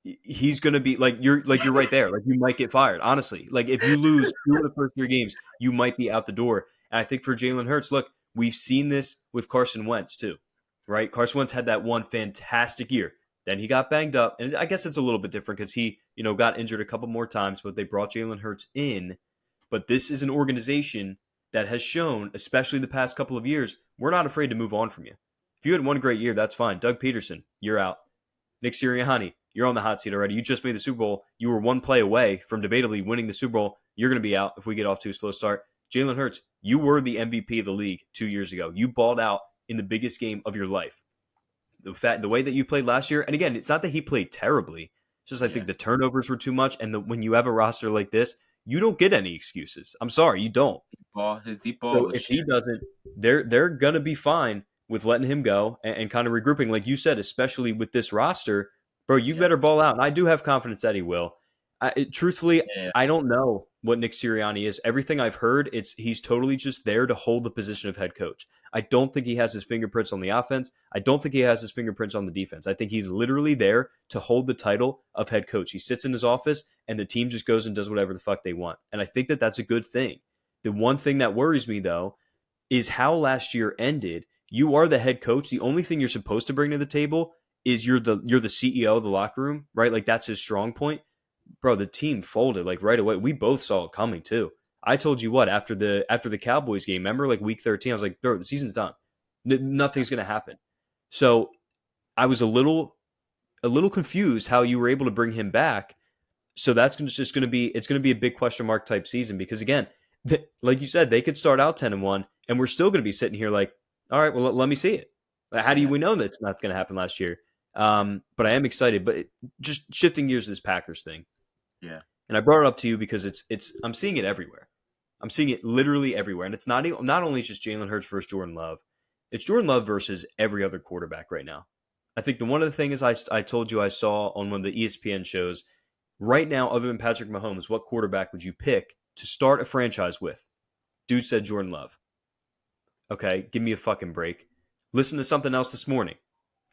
he's going to be you're right there. Like you might get fired. Honestly, like if you lose 2 of the first 3 games, you might be out the door. And I think for Jalen Hurts, look, we've seen this with Carson Wentz too, right? Carson Wentz had that one fantastic year. Then he got banged up, and I guess it's a little bit different because he, got injured a couple more times, but they brought Jalen Hurts in. But this is an organization that has shown, especially the past couple of years, we're not afraid to move on from you. If you had one great year, that's fine. Doug Peterson, you're out. Nick Sirianni, you're on the hot seat already. You just made the Super Bowl. You were one play away from debatably winning the Super Bowl. You're going to be out if we get off to a slow start. Jalen Hurts, you were the MVP of the league 2 years ago. You balled out in the biggest game of your life. The way that you played last year, and again, it's not that he played terribly. It's just I think the turnovers were too much, and when you have a roster like this, you don't get any excuses. I'm sorry, you don't. His deep ball So was if shit. he doesn't, they're gonna be fine with letting him go and kind of regrouping, like you said, especially with this roster, bro. You Yeah. better ball out, and I do have confidence that he will. Truthfully, Yeah. I don't know what Nick Sirianni is. Everything I've heard, he's totally just there to hold the position of head coach. I don't think he has his fingerprints on the offense. I don't think he has his fingerprints on the defense. I think he's literally there to hold the title of head coach. He sits in his office, and the team just goes and does whatever the fuck they want. And I think that that's a good thing. The one thing that worries me, though, is how last year ended. You are the head coach. The only thing you're supposed to bring to the table is you're the CEO of the locker room, right? Like that's his strong point. Bro, the team folded like right away. We both saw it coming too. I told you what after the Cowboys game. Remember, like week 13, I was like, bro, the season's done. Nothing's gonna happen. So I was a little confused how you were able to bring him back. So that's just going to be it's going to be a big question mark type season because again, like you said, they could start out 10-1, and we're still going to be sitting here like, all right, well, let me see it. How do we know that it's not going to happen last year? But I am excited. But just shifting gears to this Packers thing. Yeah. And I brought it up to you because it's I'm seeing it everywhere. I'm seeing it literally everywhere, and it's not only just Jalen Hurts versus Jordan Love. It's Jordan Love versus every other quarterback right now. I think one of the things I told you I saw on one of the ESPN shows right now, other than Patrick Mahomes, what quarterback would you pick to start a franchise with? Dude said Jordan Love. Okay, give me a fucking break. Listen to something else this morning.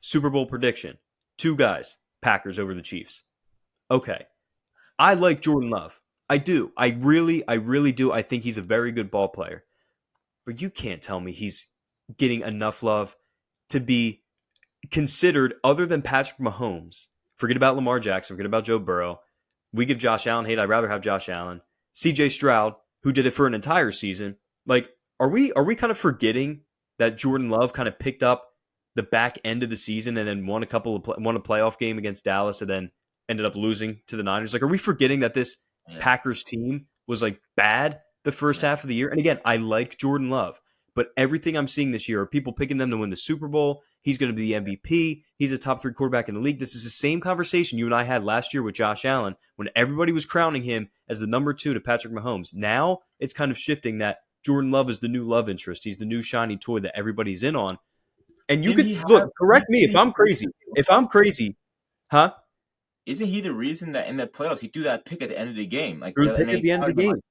Super Bowl prediction. 2 guys. Packers over the Chiefs. Okay. I like Jordan Love. I do. I really do. I think he's a very good ball player. But you can't tell me he's getting enough love to be considered other than Patrick Mahomes. Forget about Lamar Jackson. Forget about Joe Burrow. We give Josh Allen hate. I'd rather have Josh Allen. CJ Stroud, who did it for an entire season. Like, are we kind of forgetting that Jordan Love kind of picked up the back end of the season and then won a playoff game against Dallas and then ended up losing to the Niners. Like, are we forgetting that this Yeah. Packers team was like bad the first Yeah. half of the year? And again, I like Jordan Love, but everything I'm seeing this year are people picking them to win the Super Bowl. He's going to be the MVP. He's a top 3 quarterback in the league. This is the same conversation you and I had last year with Josh Allen when everybody was crowning him as the number 2 to Patrick Mahomes. Now it's kind of shifting that Jordan Love is the new love interest. He's the new shiny toy that everybody's in on. And you Didn't could he have? look, correct me if I'm crazy. If I'm crazy, huh? Isn't he the reason that in the playoffs he threw that pick at the end of the game? Like, Threw the and pick at the end of the game.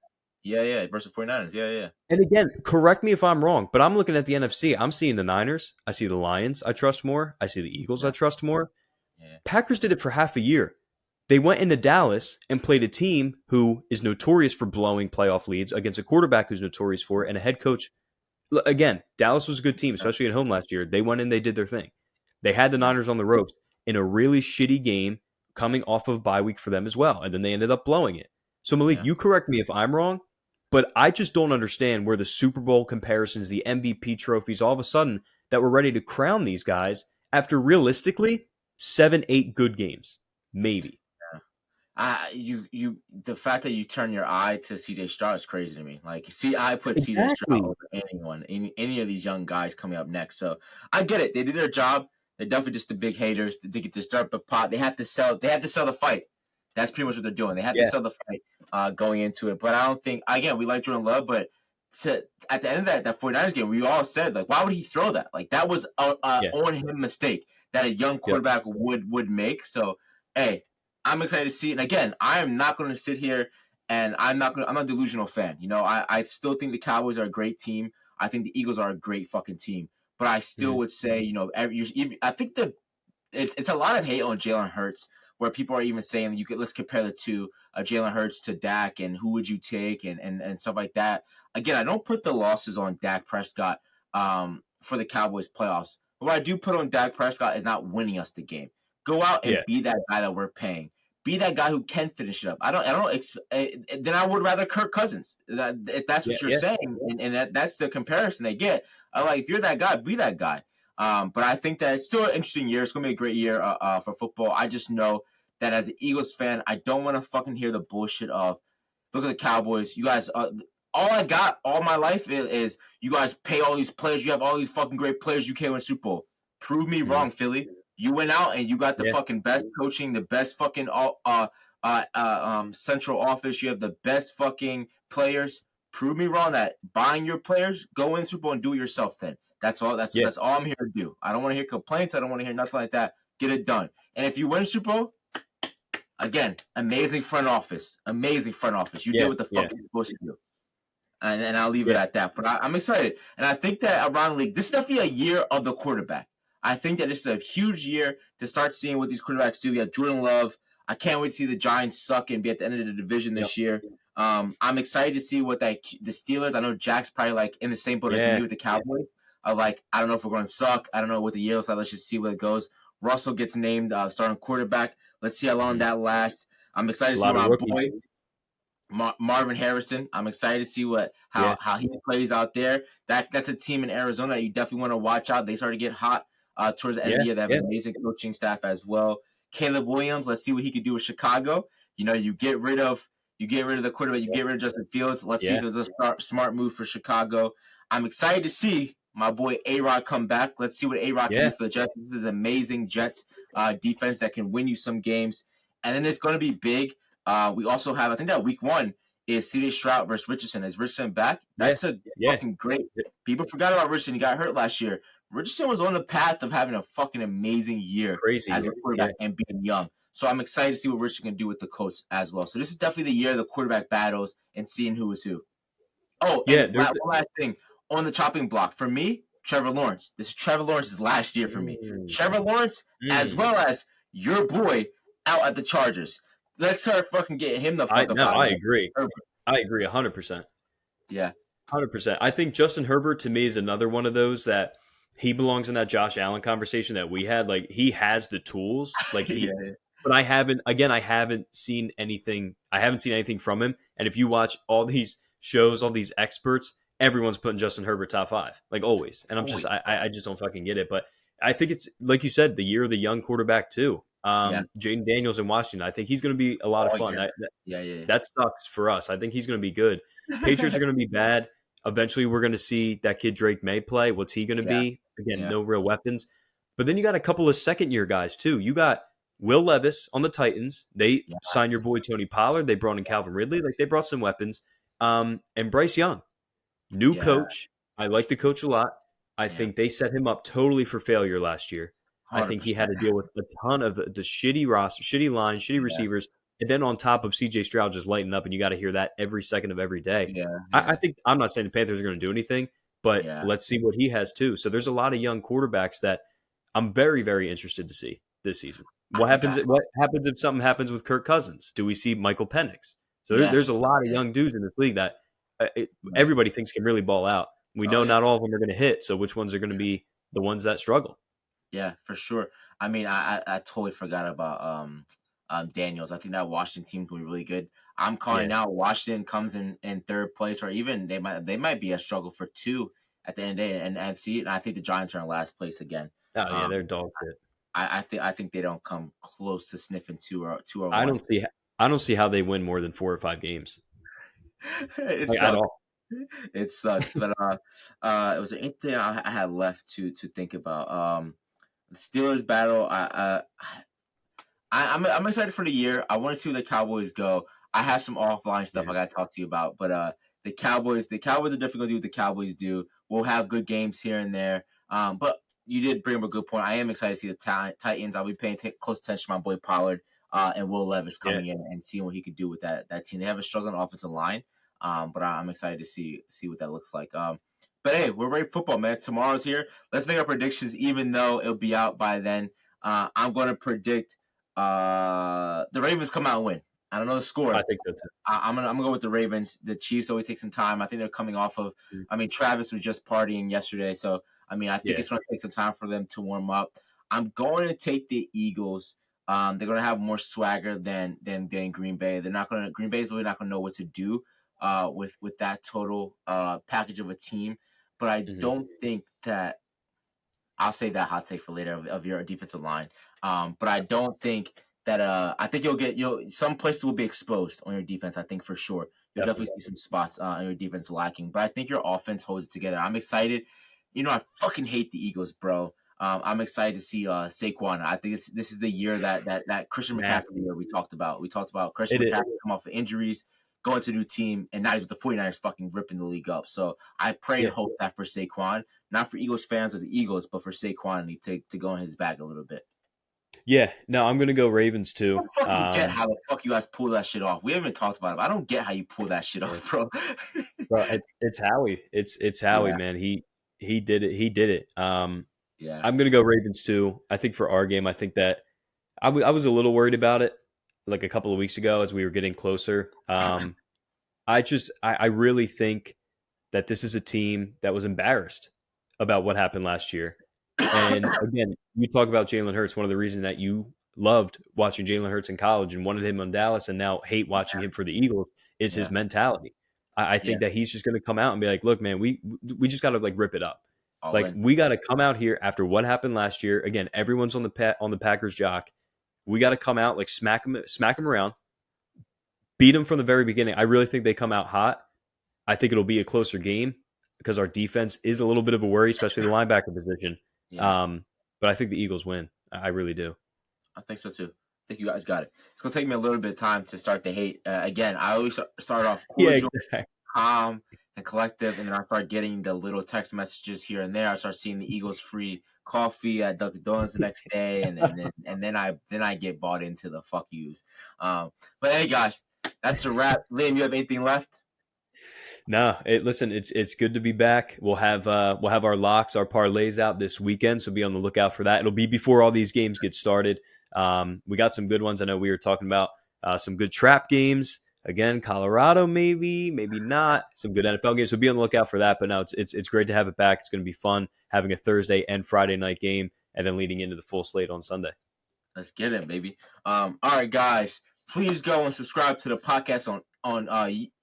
Yeah, versus 49ers. Yeah. And again, correct me if I'm wrong, but I'm looking at the NFC. I'm seeing the Niners. I see the Lions. I trust more. I see the Eagles. I trust more. Yeah. Packers did it for half a year. They went into Dallas and played a team who is notorious for blowing playoff leads against a quarterback who's notorious for it and a head coach. Again, Dallas was a good team, especially at home last year. They went in, they did their thing. They had the Niners on the ropes in a really shitty game coming off of bye week for them as well, and then they ended up blowing it. So, Malik, you correct me if I'm wrong, but I just don't understand where the Super Bowl comparisons, the MVP trophies, all of a sudden that we're ready to crown these guys after realistically 7-8 good games, maybe. The fact that you turn your eye to CJ Stroud is crazy to me. Like, I put CJ Exactly. Stroud over anyone, any of these young guys coming up next. So I get it. They did their job. They're definitely just the big haters. They get to start the pot. They have to sell. They have to sell the fight. That's pretty much what they're doing. They have to sell the fight going into it. But I don't think. Again, we like Jordan Love, but at the end of that 49ers game, we all said, like, why would he throw that? Like, that was on him mistake that a young quarterback would make. So, hey, I'm excited to see it. And again, I am not going to sit here and I'm not a delusional fan. You know, I still think the Cowboys are a great team. I think the Eagles are a great fucking team. But I still would say, you know, I think it's a lot of hate on Jalen Hurts, where people are even saying let's compare the two, Jalen Hurts to Dak, and who would you take and stuff like that. Again, I don't put the losses on Dak Prescott for the Cowboys playoffs. But what I do put on Dak Prescott is not winning us the game. Go out and be that guy that we're paying. Be that guy who can finish it up. Then I would rather Kirk Cousins. If that's what you're saying, and that's the comparison they get. Like, if you're that guy, be that guy. But I think that it's still an interesting year. It's going to be a great year for football. I just know that as an Eagles fan, I don't want to fucking hear the bullshit of, look at the Cowboys. You guys, all I got all my life is you guys pay all these players. You have all these fucking great players. You can't win a Super Bowl. Prove me wrong, Philly. You went out and you got the fucking best coaching, the best fucking central office. You have the best fucking players. Prove me wrong that buying your players, go win the Super Bowl and do it yourself then. That's all. That's all I'm here to do. I don't want to hear complaints. I don't want to hear nothing like that. Get it done. And if you win Super Bowl, again, amazing front office. Amazing front office. You did what the fuck you're supposed to do. And I'll leave it at that. But I'm excited. And I think that around the league, this is definitely a year of the quarterback. I think that this is a huge year to start seeing what these quarterbacks do. We have Jordan Love. I can't wait to see the Giants suck and be at the end of the division this year. I'm excited to see what the Steelers. I know Jack's probably like in the same boat as me with the Cowboys. Like, I don't know if we're going to suck. I don't know what the year looks like. Let's just see where it goes. Russell gets named starting quarterback. Let's see how long that lasts. I'm excited to see my boy Marvin Harrison. I'm excited to see how he plays out there. That's a team in Arizona that you definitely want to watch out. They started to get hot towards the end of the year. They have an amazing coaching staff as well. Caleb Williams. Let's see what he could do with Chicago. You know, you get rid of the quarterback. You get rid of Justin Fields. Let's see if there's a smart move for Chicago. I'm excited to see my boy A-Rod come back. Let's see what A-Rod can do for the Jets. This is amazing Jets defense that can win you some games. And then it's going to be big. We also have, I think that week 1 is CJ Stroud versus Richardson. Is Richardson back? That's fucking great. People forgot about Richardson. He got hurt last year. Richardson was on the path of having a fucking amazing year as a quarterback and being young. So I'm excited to see what Richardson can do with the Colts as well. So this is definitely the year of the quarterback battles and seeing who is who. Oh, and one last thing on the chopping block. For me, Trevor Lawrence. This is Trevor Lawrence's last year for me. Trevor Lawrence, as well as your boy out at the Chargers. Let's start fucking getting him the fuck up out of I here. agree. I agree 100%. Yeah. 100%. I think Justin Herbert, to me, is another one of those that he belongs in that Josh Allen conversation that we had. Like, he has the tools. Like, but I haven't seen anything. I haven't seen anything from him. And if you watch all these shows, all these experts, everyone's putting Justin Herbert top 5, like always. And I just don't fucking get it. But I think it's like you said, the year of the young quarterback too. Yeah. Jaden Daniels in Washington. I think he's going to be a lot of Oh fun. yeah. That, Yeah. Yeah. that sucks for us. I think he's going to be good. Patriots are going to be bad. Eventually, we're going to see that kid Drake May play. What's he going to Yeah. be? Again, Yeah. no real weapons. But then you got a couple of second-year guys too. You got Will Levis on the Titans. They Yeah. signed your boy Tony Pollard. They brought in Calvin Ridley. Like they brought some weapons. And Bryce Young, new Yeah. coach. I like the coach a lot. I Yeah. think they set him up totally for failure last year. I think he had 100%. to deal with a ton of the shitty roster, shitty line, shitty Yeah. receivers, and then on top of CJ Stroud just lighting up, and you got to hear that every second of every day. Yeah. I Yeah. think I'm not saying the Panthers are going to do anything, but Yeah. let's see what he has too. So there's a lot of young quarterbacks that I'm very, very interested to see this season. I What think happens? What happens if something happens with Kirk Cousins? Do we see Michael Penix? So there's yes. a lot of Yeah. young dudes in this league that Yeah. everybody thinks can really ball out. We Oh know yeah. not all of them are going to hit. So which ones are going to be the ones that struggle? Yeah, for sure. I mean, I totally forgot about Daniels. I think that Washington team can be really good. I'm calling Yeah. out Washington comes in third place, or even they might be a struggle for two at the end of the day and NFC. And I think the Giants are in last place again. Oh yeah, they're Um, dog shit. I think they don't come close to sniffing two or I one. don't see I don't see how they win more than 4 or 5 games, It like at sucks. all. It sucks. But it was an thing I had left to think about. The Steelers battle. I'm excited for the year. I want to see where the Cowboys go. I have some offline stuff Yeah. I got to talk to you about, but the Cowboys are definitely gonna do what the Cowboys do. We'll have good games here and there. But you did bring up a good point. I am excited to see the Titans. I'll be paying close attention to my boy Pollard and Will Levis Yeah. coming in and seeing what he could do with that team. They have a struggling offensive line, but I'm excited to see what that looks like. But hey, we're ready for football, man. Tomorrow's here. Let's make our predictions, even though it'll be out by then. I'm going to predict the Ravens come out and win. I don't know the score. I think so too. I'm gonna go with the Ravens. The Chiefs always take some time. I think they're coming off of. Mm. I mean, Travis was just partying yesterday, so I mean, I think Yeah. it's gonna take some time for them to warm up. I'm going to take the Eagles. They're gonna have more swagger than Green Bay. Green Bay's really not gonna know what to do with that total package of a team. But I Mhm. don't think that I'll say that hot take for later of your defensive line. But I don't think that I think you'll some places will be exposed on your defense. I think for sure you'll Definitely. definitely see some spots on your defense lacking. But I think your offense holds it together. I'm excited. You know, I fucking hate the Eagles, bro. I'm excited to see Saquon. I think this is the year that Christian McCaffrey Nasty. year we talked about. We talked about Christian It is. McCaffrey come off of injuries, going to a new team, and now he's with the 49ers fucking ripping the league up. So I pray and Yeah. hope that for Saquon, not for Eagles fans or the Eagles, but for Saquon to go in his bag a little bit. Yeah. No, I'm gonna go Ravens I too. don't fucking get how the fuck you guys pull that shit off. We haven't even talked about it. But I don't get how you pull that shit Yeah. off, bro. Bro, it's Howie. It's Howie, Yeah, man. He did it. He did it. yeah, I'm gonna go Ravens too. I think for our game, I think that I was a little worried about it like a couple of weeks ago as we were getting closer. I really think that this is a team that was embarrassed about what happened last year. And again, you talk about Jalen Hurts. One of the reasons that you loved watching Jalen Hurts in college and wanted him on Dallas and now hate watching him for the Eagles is his yeah, mentality. I yeah. think that he's just going to come out and be like, "Look, man, we just got to like rip it up. All Like in. we got to come out here after what happened last year. Again, everyone's on the Packers jock. We got to come out like smack them around, beat them from the very beginning. I really think they come out hot. I think it'll be a closer game because our defense is a little bit of a worry, especially the linebacker position. Yeah, But I think the Eagles win. I really do. I think so too. I think you guys got it. It's gonna take me a little bit of time to start the hate. Again, I always start off Yeah, cordial, exactly. calm, and collective, and then I start getting the little text messages here and there. I start seeing the Eagles free coffee at Dunkin' Donuts the next day, and then I get bought into the fuck yous. But hey, guys, that's a wrap. Liam, you have anything left? No, listen, it's good to be back. We'll have our locks, our parlays out this weekend, so be on the lookout for that. It'll be before all these games get started. We got some good ones. I know we were talking about some good trap games. Again, Colorado, maybe not. Some good NFL games. So be on the lookout for that. But no, it's great to have it back. It's going to be fun having a Thursday and Friday night game, and then leading into the full slate on Sunday. Let's get it, baby. All right, guys. Please go and subscribe to the podcast on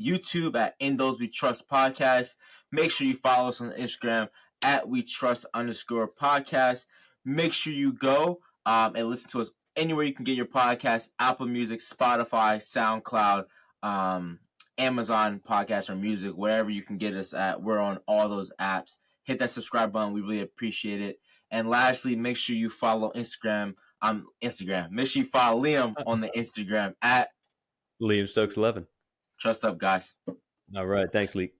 YouTube at In Those We Trust Podcast. Make sure you follow us on Instagram at We Trust _podcast. make sure you go and listen to us anywhere you can get your podcast: Apple Music, Spotify, SoundCloud, Amazon Podcast or Music, wherever you can get us at. We're on all those apps. Hit that subscribe button. We really appreciate it. And lastly, make sure you follow Instagram. Instagram. Make sure you follow Liam on the Instagram at Liam Stokes 11. Trust Up, guys. All right. Thanks, Lee.